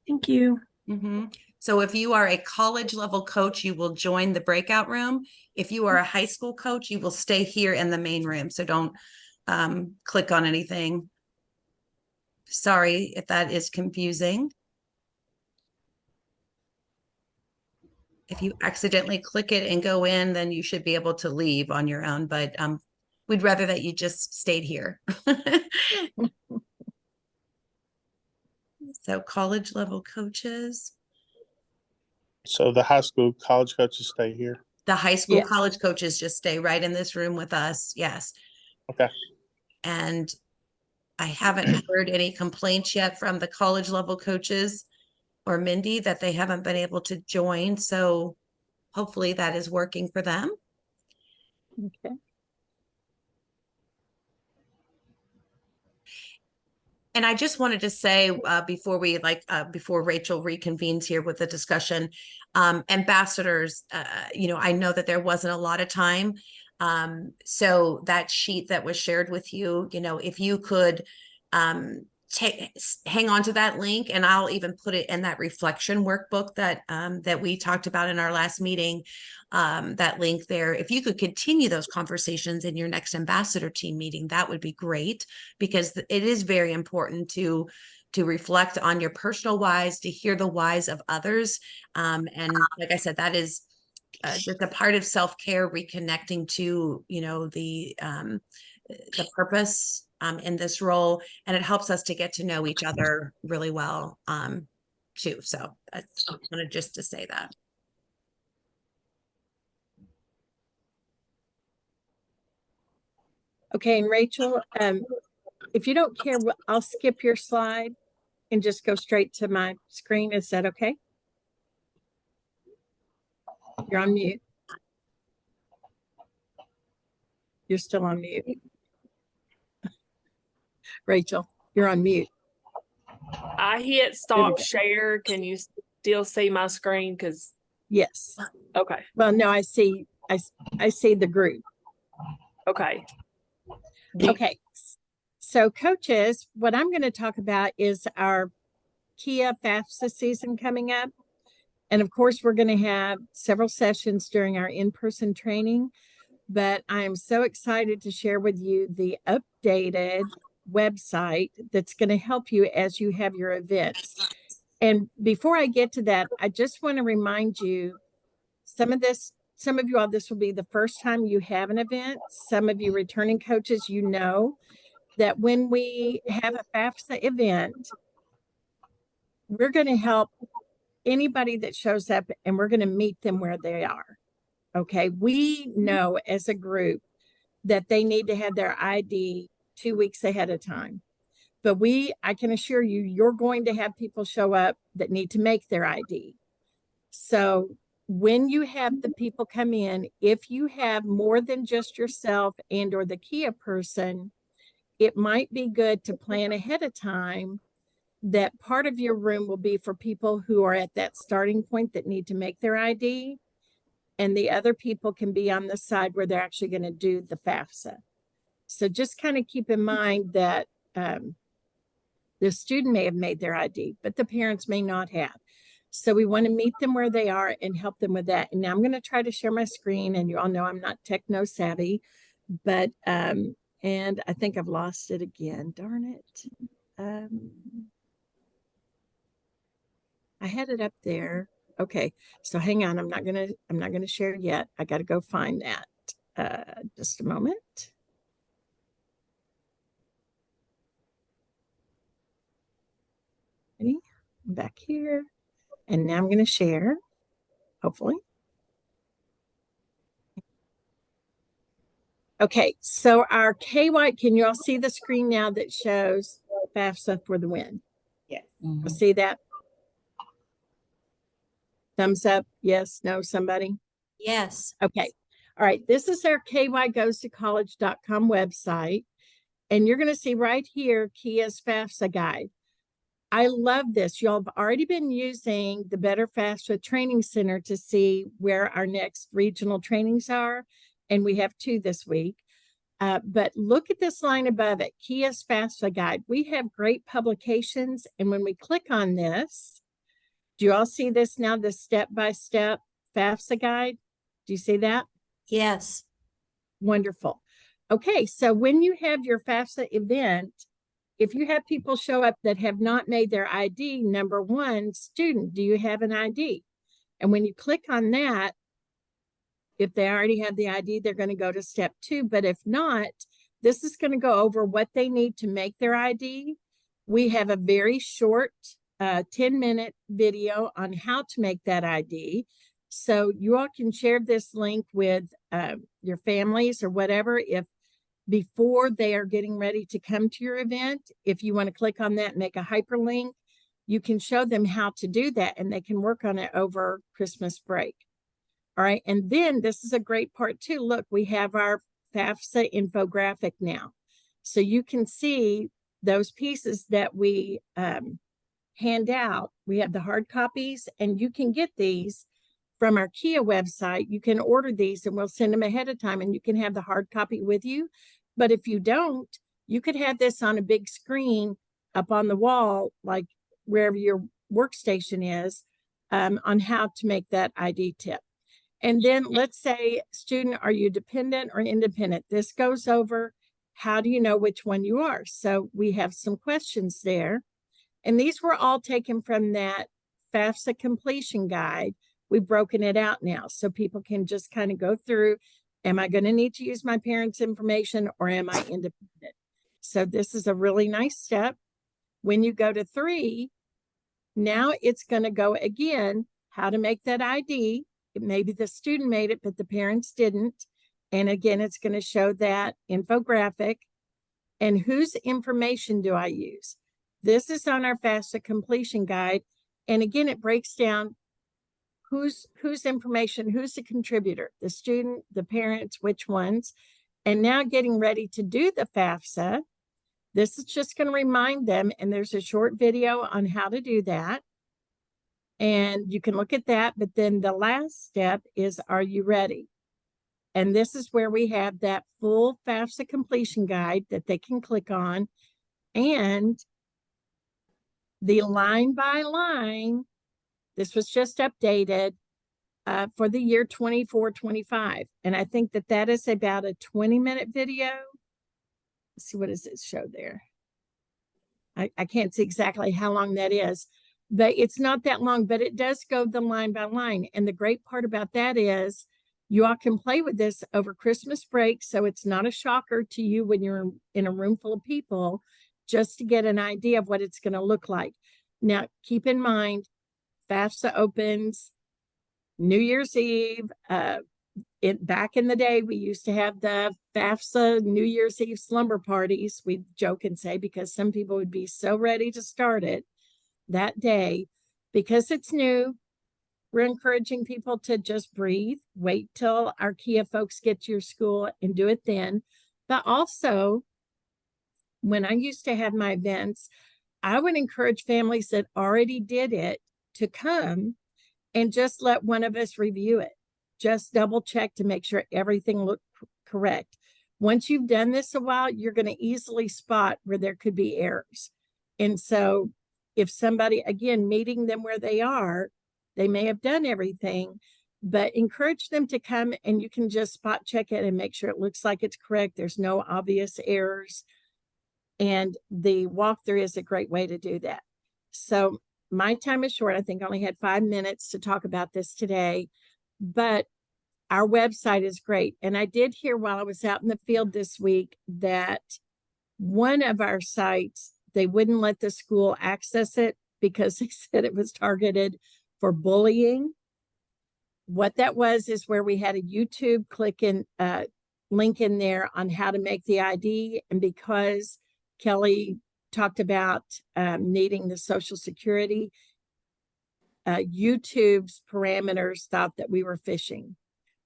Thank you. So if you are a college level coach, you will join the breakout room. If you are a high school coach, you will stay here in the main room. So don't click on anything. Sorry if that is confusing. If you accidentally click it and go in, then you should be able to leave on your own. But we'd rather that you just stayed here. So college level coaches, So the high school, college coaches stay here. the high school, Yes. college coaches just stay right in this room with us. Yes. Okay. And I haven't heard any complaints yet from the college level coaches or Mindy that they haven't been able to join. So hopefully that is working for them. Okay. And I just wanted to say before we before Rachel reconvenes here with the discussion, ambassadors, I know that there wasn't a lot of time. So that sheet that was shared with you, if you could hang on to that link, and I'll even put it in that reflection workbook that that we talked about in our last meeting, that link there. If you could continue those conversations in your next ambassador team meeting, that would be great, because it is very important to reflect on your personal whys, to hear the whys of others. And like I said, that is just a part of self-care, reconnecting to, the purpose in this role, and it helps us to get to know each other really well too. So I wanted just to say that. Okay, and Rachel, if you don't care, I'll skip your slide and just go straight to my screen. Is that okay? You're on mute. You're still on mute. Rachel, you're on mute. I hit stop share. Can you still see my screen? Because yes. Okay. Well, no, I see the group. Okay. Okay. So coaches, what I'm going to talk about is our Kia FAFSA season coming up. And of course, we're going to have several sessions during our in-person training, but I am so excited to share with you the updated website that's going to help you as you have your events. And before I get to that, I just want to remind you, some of you all, this will be the first time you have an event. Some of you returning coaches, that when we have a FAFSA event, we're going to help anybody that shows up, and we're going to meet them where they are. Okay. We know as a group that they need to have their ID 2 weeks ahead of time. But I can assure you, you're going to have people show up that need to make their ID. So when you have the people come in, if you have more than just yourself and or the Kia person, it might be good to plan ahead of time that part of your room will be for people who are at that starting point that need to make their ID. And the other people can be on the side where they're actually going to do the FAFSA. So just kind of keep in mind that the student may have made their ID, but the parents may not have. So we want to meet them where they are and help them with that. And now I'm going to try to share my screen, and you all know I'm not techno savvy, but, and I think I've lost it again. Darn it. I had it up there. Okay. So hang on. I'm not going to share yet. I got to go find that. Just a moment. Ready? I'm back here. And now I'm going to share, hopefully. Okay, so our KY, can you all see the screen now that shows FAFSA for the win? Yes. Mm-hmm. See that? Thumbs up, yes, no, somebody? Yes. Okay, all right, this is our kygoes2college.com website, and you're going to see right here, Kia's FAFSA guide. I love this. Y'all have already been using the Better FAFSA Training Center to see where our next regional trainings are. And we have 2 this week. But look at this line above it, Kia's FAFSA guide. We have great publications. And when we click on this, do you all see this now, the step-by-step FAFSA guide? Do you see that? Yes. Wonderful. Okay, so when you have your FAFSA event, if you have people show up that have not made their ID, number 1, student, do you have an ID? And when you click on that, If they already have the ID, they're going to go to step 2. But if not, this is going to go over what they need to make their ID. We have a very short 10-minute video on how to make that ID. So you all can share this link with your families or whatever. If before they are getting ready to come to your event, if you want to click on that and make a hyperlink, you can show them how to do that and they can work on it over Christmas break. All right. And then this is a great part too. Look, we have our FAFSA infographic now. So you can see those pieces that we hand out. We have the hard copies and you can get these from our Kia website. You can order these and we'll send them ahead of time and you can have the hard copy with you. But if you don't, you could have this on a big screen up on the wall, like wherever your workstation is, on how to make that ID tip. And then let's say, student, are you dependent or independent? This goes over how do you know which one you are? So we have some questions there. And these were all taken from that FAFSA completion guide. We've broken it out now so people can just kind of go through, am I going to need to use my parents' information or am I independent? So this is a really nice step. When you go to 3, now it's going to go again, how to make that ID. Maybe the student made it, but the parents didn't. And again, it's going to show that infographic. And whose information do I use? This is on our FAFSA completion guide. And again, it breaks down whose information, who's the contributor, the student, the parents, which ones. And now getting ready to do the FAFSA. This is just going to remind them, and there's a short video on how to do that. And you can look at that, but then the last step is, are you ready? And this is where we have that full FAFSA completion guide that they can click on. And the line by line, this was just updated for the year 24-25. And I think that that is about a 20-minute video. Let's see, what does it show there? I can't see exactly how long that is, but it's not that long, but it does go the line by line. And the great part about that is you all can play with this over Christmas break. So it's not a shocker to you when you're in a room full of people, just to get an idea of what it's going to look like. Now, keep in mind, FAFSA opens New Year's Eve. Back in the day, we used to have the FAFSA New Year's Eve slumber parties, we joke and say, because some people would be so ready to start it that day. Because it's new, we're encouraging people to just breathe, wait till our Kia folks get to your school and do it then. But also, when I used to have my events, I would encourage families that already did it to come and just let one of us review it. Just double check to make sure everything looked correct. Once you've done this a while, you're going to easily spot where there could be errors. And so if somebody, again, meeting them where they are, they may have done everything, but encourage them to come and you can just spot check it and make sure it looks like it's correct. There's no obvious errors. And the walkthrough is a great way to do that. So my time is short. I think I only had 5 minutes to talk about this today, but our website is great. And I did hear while I was out in the field this week that one of our sites, they wouldn't let the school access it because they said it was targeted for bullying. What that was is where we had a YouTube link in there on how to make the ID. And because Kelly talked about needing the Social Security, YouTube's parameters thought that we were phishing.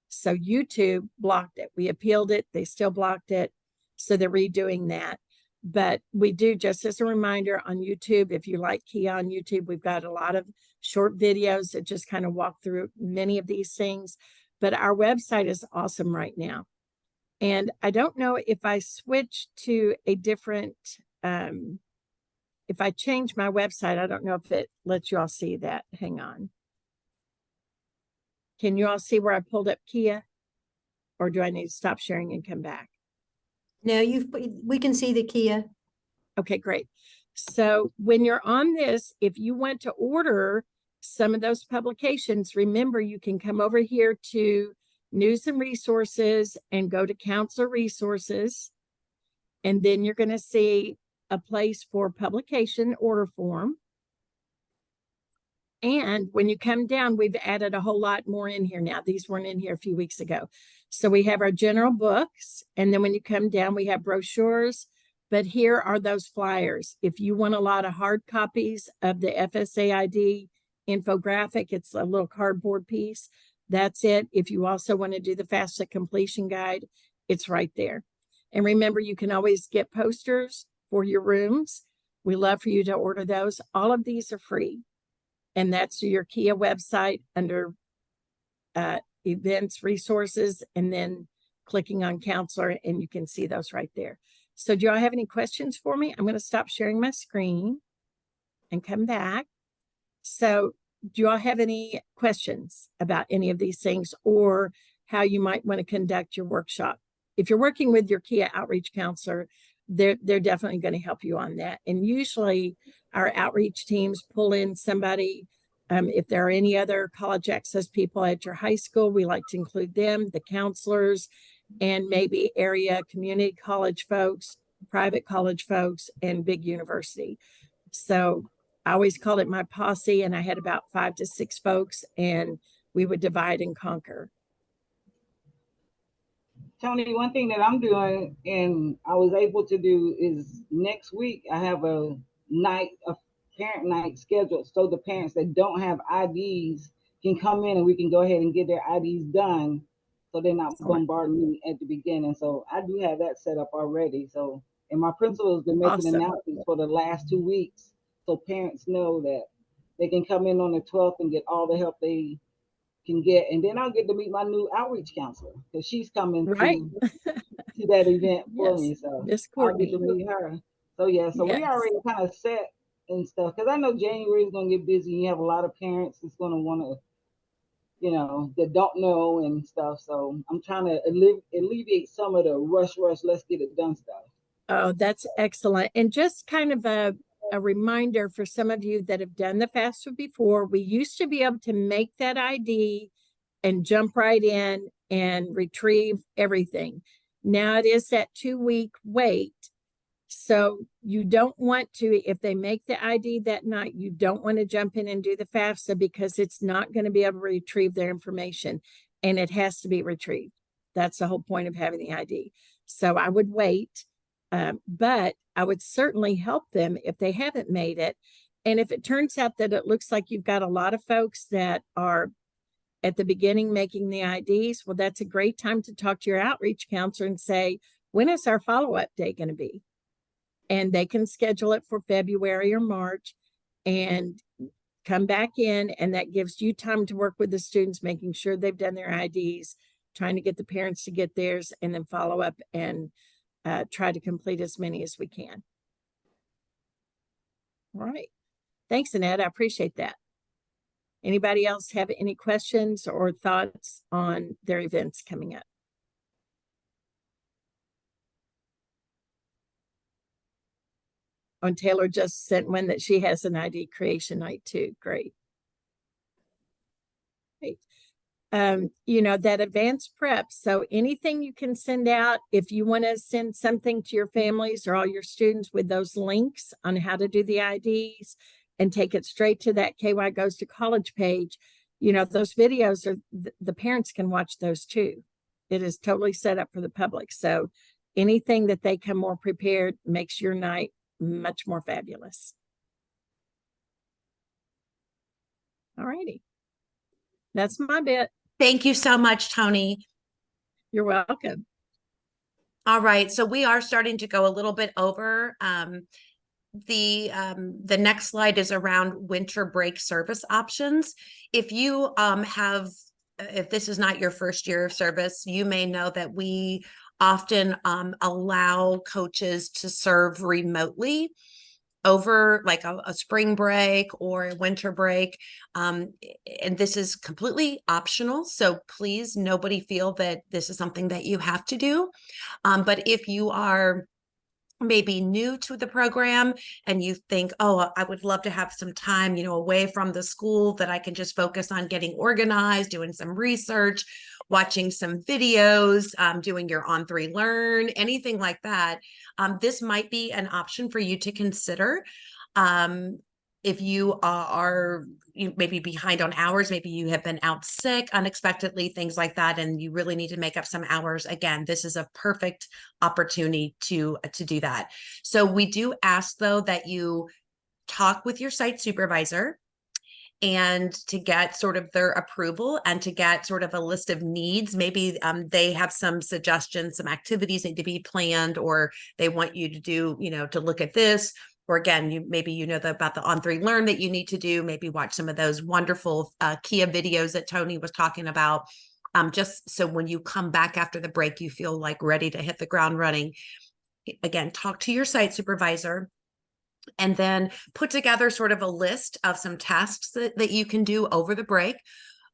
So YouTube blocked it. We appealed it. They still blocked it. So they're redoing that. But we do, just as a reminder, on YouTube, if you like Kia on YouTube, we've got a lot of short videos that just kind of walk through many of these things. But our website is awesome right now. And I don't know if I switch to a different, if I change my website, I don't know if it lets you all see that. Hang on. Can you all see where I pulled up Kia? Or do I need to stop sharing and come back? No, we can see the Kia. Okay, great. So when you're on this, if you want to order some of those publications, remember you can come over here to news and resources and go to counselor resources. And then you're going to see a place for publication order form. And when you come down, we've added a whole lot more in here now. These weren't in here a few weeks ago. So we have our general books. And then when you come down, we have brochures. But here are those flyers. If you want a lot of hard copies of the FSAID infographic, it's a little cardboard piece. That's it. If you also want to do the FAFSA completion guide, it's right there. And remember, you can always get posters for your rooms. We love for you to order those. All of these are free. And that's your KIA website under events, resources, and then clicking on counselor, and you can see those right there. So do y'all have any questions for me? I'm going to stop sharing my screen and come back. So do y'all have any questions about any of these things or how you might want to conduct your workshop? If you're working with your KIA outreach counselor, they're definitely going to help you on that. And usually our outreach teams pull in somebody. If there are any other college access people at your high school, we like to include them, the counselors, and maybe area community college folks, private college folks, and big university. So I always called it my posse, and I had about 5 to 6 folks, and we would divide and conquer. Tony, one thing that I'm doing and I was able to do is next week I have a parent night scheduled so the parents that don't have IDs can come in and we can go ahead and get their IDs done so they're not bombarding me at the beginning. So I do have that set up already. So, and my principal has been making announcements for the last 2 weeks so parents know that they can come in on the 12th and get all the help they can get, and then I'll get to meet my new outreach counselor because she's coming to that event for me. So I'll get to meet her. So yeah, so we already kind of set and stuff because I know January is gonna get busy. You have a lot of parents that's gonna want to, you know, that don't know and stuff. So I'm trying to alleviate some of the rush, let's get it done stuff. Oh, that's excellent. And just kind of a reminder for some of you that have done the FAFSA before, we used to be able to make that ID and jump right in and retrieve everything. Now it is that 2-week wait. So you don't want to, if they make the ID that night, you don't want to jump in and do the FAFSA because it's not going to be able to retrieve their information and it has to be retrieved. That's the whole point of having the ID. So I would wait. But I would certainly help them if they haven't made it. And if it turns out that it looks like you've got a lot of folks that are at the beginning making the IDs, well, that's a great time to talk to your outreach counselor and say, when is our follow-up day going to be? And they can schedule it for February or March and come back in. And that gives you time to work with the students, making sure they've done their IDs, trying to get the parents to get theirs, and then follow up and try to complete as many as we can. All right. Thanks, Annette. I appreciate that. Anybody else have any questions or thoughts on their events coming up? Oh, and Taylor just sent one that she has an ID creation night too. Great. Great. You know, that advanced prep. So anything you can send out, if you want to send something to your families or all your students with those links on how to do the IDs and take it straight to that KY Goes to College page, you know, those videos are, the parents can watch those too. It is totally set up for the public. So anything that they come more prepared makes your night much more fabulous. All righty. That's my bit. Thank you so much, Tony. You're welcome. All right, so we are starting to go a little bit over. The next slide is around winter break service options. If you if this is not your first year of service, you may know that we often allow coaches to serve remotely over like a spring break or a winter break. And this is completely optional. So please, nobody feel that this is something that you have to do. But if you are maybe new to the program and you think, oh, I would love to have some time, away from the school that I can just focus on getting organized, doing some research, watching some videos, doing your On3 Learn, anything like that. This might be an option for you to consider. If you are maybe behind on hours, maybe you have been out sick unexpectedly, things like that, and you really need to make up some hours. Again, this is a perfect opportunity to do that. So we do ask, though, that you talk with your site supervisor and to get sort of their approval and to get sort of a list of needs. Maybe they have some suggestions, some activities need to be planned, or they want you to do, to look at this. Or again, about the On3 Learn that you need to do, maybe watch some of those wonderful Kia videos that Tony was talking about, just so when you come back after the break, you feel like ready to hit the ground running. Again, talk to your site supervisor and then put together sort of a list of some tasks that you can do over the break.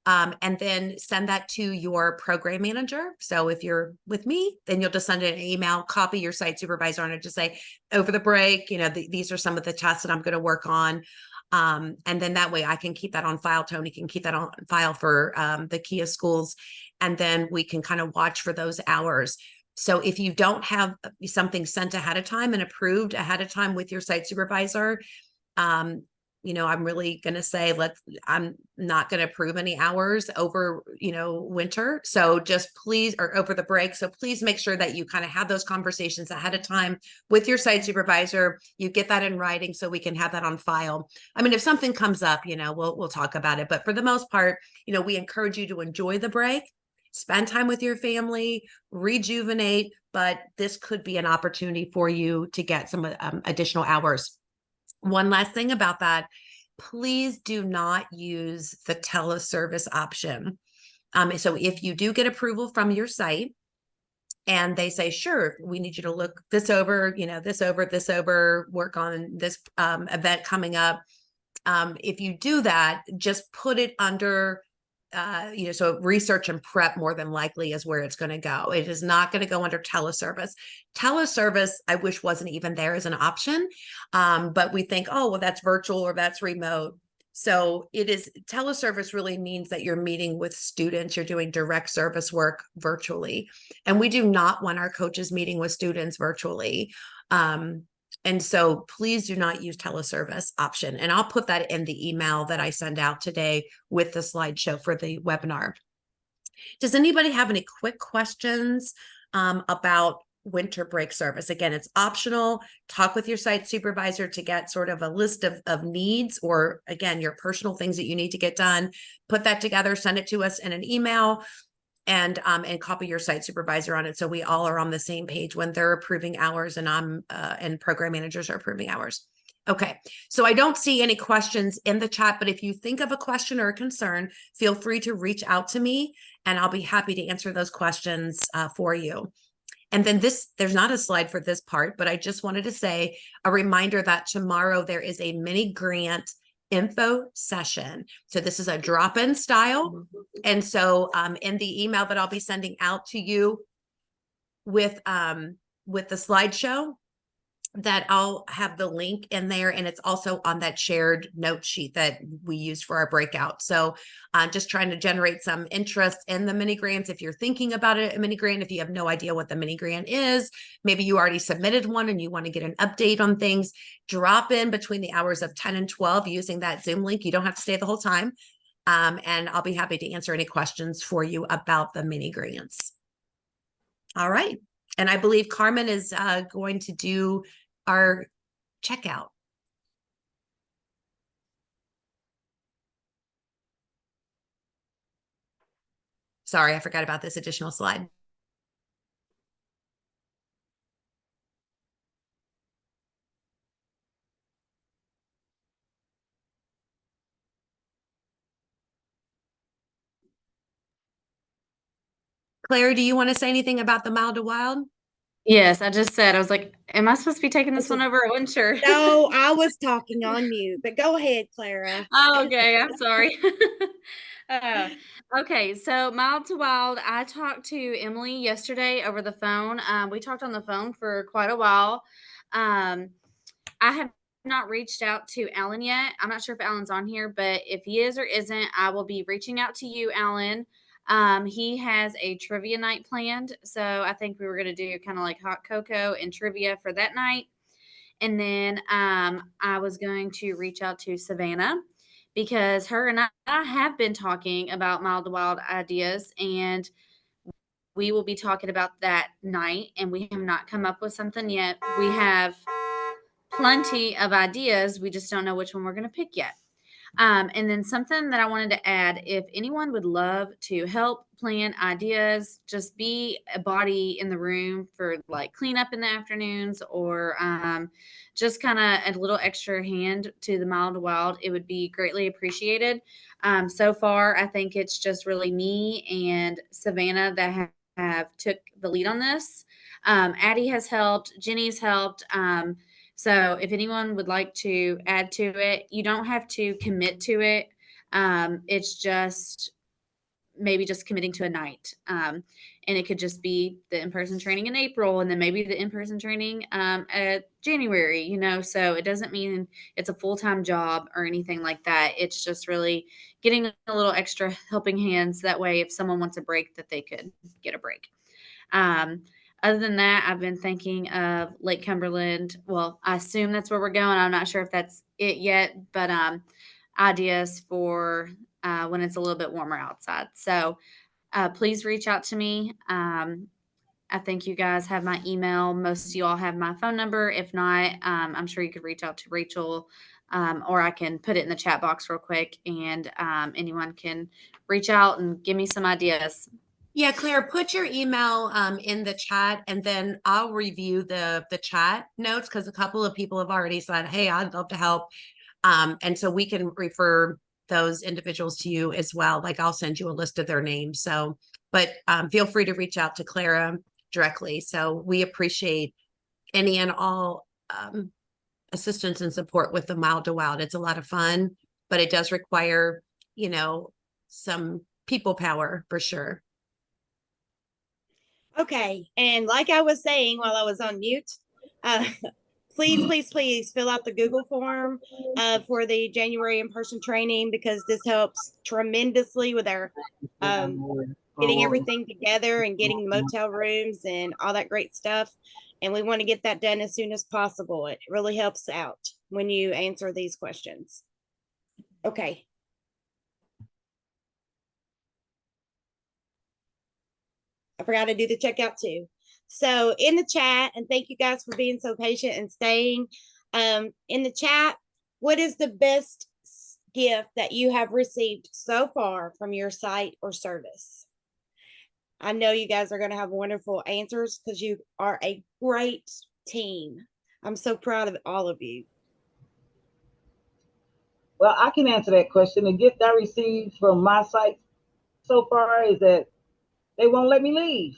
And then send that to your program manager. So if you're with me, then you'll just send an email, copy your site supervisor on it, just say, over the break, these are some of the tasks that I'm going to work on. And then that way I can keep that on file. Tony can keep that on file for the Kia schools. And then we can kind of watch for those hours. So if you don't have something sent ahead of time and approved ahead of time with your site supervisor, I'm really going to say, I'm not going to approve any hours over, winter. So just please, or over the break. So please make sure that you kind of have those conversations ahead of time with your site supervisor. You get that in writing so we can have that on file. I mean, if something comes up, we'll talk about it. But for the most part, we encourage you to enjoy the break, spend time with your family, rejuvenate, but this could be an opportunity for you to get some additional hours. One last thing about that, please do not use the teleservice option. So if you do get approval from your site and they say, sure, we need you to look this over, this over, work on this event coming up. If you do that, just put it under so research and prep more than likely is where it's going to go. It is not going to go under teleservice. Teleservice, I wish wasn't even there as an option. But we think, oh, well, that's virtual or that's remote. So teleservice really means that you're meeting with students, you're doing direct service work virtually. And we do not want our coaches meeting with students virtually. And so please do not use teleservice option. And I'll put that in the email that I send out today with the slideshow for the webinar. Does anybody have any quick questions about winter break service? Again, it's optional. Talk with your site supervisor to get sort of a list of needs, or again, your personal things that you need to get done. Put that together, send it to us in an email. And copy your site supervisor on it, so we all are on the same page when they're approving hours and program managers are approving hours. Okay, so I don't see any questions in the chat, but if you think of a question or a concern, feel free to reach out to me and I'll be happy to answer those questions for you. And then there's not a slide for this part, but I just wanted to say a reminder that tomorrow there is a mini grant info session. So this is a drop-in style. And so in the email that I'll be sending out to you with the slideshow, that I'll have the link in there, and it's also on that shared note sheet that we use for our breakout. So just trying to generate some interest in the mini grants. If you're thinking about a mini grant, if you have no idea what the mini grant is, maybe you already submitted one and you want to get an update on things, drop in between the hours of 10 and 12 using that Zoom link. You don't have to stay the whole time. And I'll be happy to answer any questions for you about the mini grants. All right. And I believe Carmen is going to do our checkout. Sorry, I forgot about this additional slide. Claire, do you want to say anything about the Mild to Wild? Yes, I just said, I was like, am I supposed to be taking this one over? I wasn't sure. No, I was talking on mute, but go ahead, Clara. Oh, okay, I'm sorry. Okay, so Mild to Wild, I talked to Emily yesterday over the phone. We talked on the phone for quite a while. Um, I have not reached out to Alan yet. I'm not sure if Alan's on here, but if he is or isn't, I will be reaching out to you, Alan. He has a trivia night planned. So I think we were going to do kind of like hot cocoa and trivia for that night. And then I was going to reach out to Savannah because her and I have been talking about Mild to Wild ideas, and we will be talking about that night. And we have not come up with something yet. We have plenty of ideas. We just don't know which one we're going to pick yet. And then something that I wanted to add, if anyone would love to help plan ideas, just be a body in the room for like cleanup in the afternoons, or just kind of a little extra hand to the Mild to Wild, it would be greatly appreciated. So far, I think it's just really me and Savannah that have took the lead on this. Addie has helped, Jenny's helped. So if anyone would like to add to it, you don't have to commit to it. It's just maybe just committing to a night. And it could just be the in-person training in April, and then maybe the in-person training at January, so it doesn't mean it's a full-time job or anything like that. It's just really getting a little extra helping hands. That way, if someone wants a break, that they could get a break. Other than that, I've been thinking of Lake Cumberland. Well, I assume that's where we're going. I'm not sure if that's it yet, but ideas for when it's a little bit warmer outside. So please reach out to me. I think you guys have my email. Most of you all have my phone number. If not, I'm sure you could reach out to Rachel, or I can put it in the chat box real quick, and anyone can reach out and give me some ideas. Yeah, Claire, put your email in the chat, and then I'll review the chat notes, because a couple of people have already said, hey, I'd love to help. And so we can refer those individuals to you as well. Like, I'll send you a list of their names. So, but feel free to reach out to Clara directly. So we appreciate any and all assistance and support with the Mild to Wild. It's a lot of fun, but it does require, some people power for sure. Okay, and like I was saying while I was on mute, please fill out the Google form for the January in-person training, because this helps tremendously with our getting everything together and getting the motel rooms and all that great stuff. And we want to get that done as soon as possible. It really helps out when you answer these questions. Okay. I forgot to do the checkout too. So in the chat, and thank you guys for being so patient and staying. In the chat, what is the best gift that you have received so far from your site or service? I know you guys are going to have wonderful answers because you are a great team. I'm so proud of all of you. Well, I can answer that question. The gift I received from my site so far is that they won't let me leave.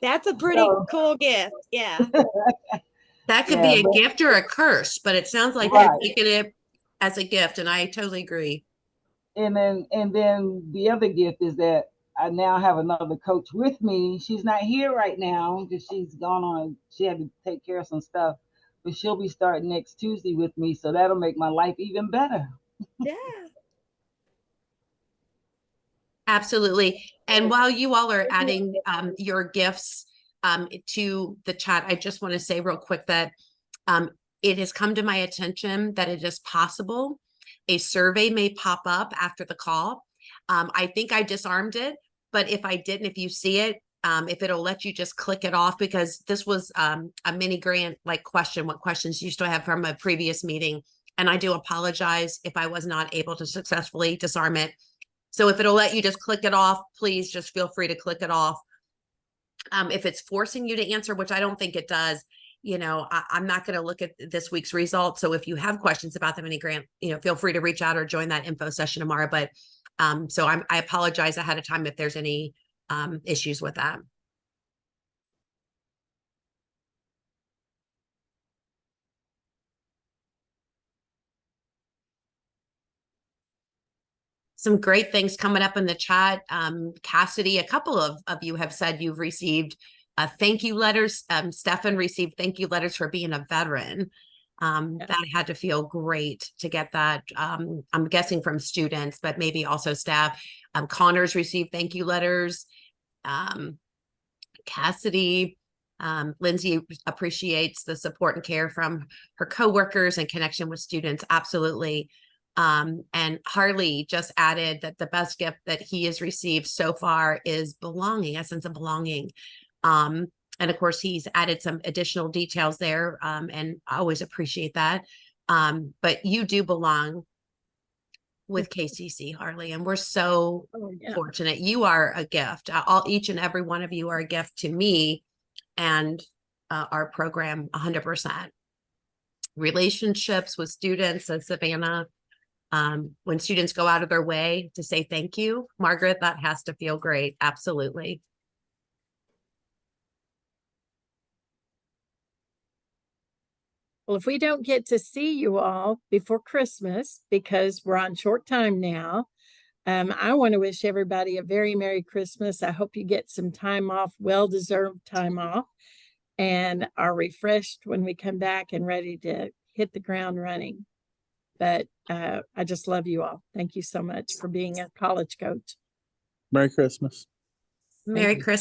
That's a pretty cool gift. Yeah. That could be a gift or a curse, but it sounds like you're taking it as a gift, and I totally agree. And then the other gift is that I now have another coach with me. She's not here right now because she's gone on. She had to take care of some stuff, but she'll be starting next Tuesday with me. So that'll make my life even better. Yeah. Absolutely. And while you all are adding your gifts to the chat, I just want to say real quick that it has come to my attention that it is possible a survey may pop up after the call. I think I disarmed it, but if I didn't, if you see it, if it'll let you just click it off, because this was a mini grant like question, what questions you still have from a previous meeting. And I do apologize if I was not able to successfully disarm it. So if it'll let you just click it off, please just feel free to click it off. If it's forcing you to answer, which I don't think it does, I'm not going to look at this week's results. So if you have questions about the mini grant, feel free to reach out or join that info session tomorrow. But so I apologize ahead of time if there's any issues with that. some great things coming up in the chat. Cassidy, a couple of you have said you've received thank you letters. Stefan received thank you letters for being a veteran. That had to feel great to get that. I'm guessing from students, but maybe also staff. Connor's received thank you letters. Cassidy, Lindsay appreciates the support and care from her coworkers and connection with students. Absolutely. And Harley just added that the best gift that he has received so far is belonging, a sense of belonging. And of course, he's added some additional details there, and I always appreciate that. But you do belong with KCC, Harley, and we're so fortunate. You are a gift. Each and every one of you are a gift to me and our program 100%. Relationships with students, as Savannah, when students go out of their way to say thank you, Margaret, that has to feel great. Absolutely. Well, if we don't get to see you all before Christmas, because we're on short time now, I want to wish everybody a very Merry Christmas. I hope you get some time off, well-deserved time off, and are refreshed when we come back and ready to hit the ground running. But I just love you all. Thank you so much for being a college coach. Merry Christmas. Merry Christmas.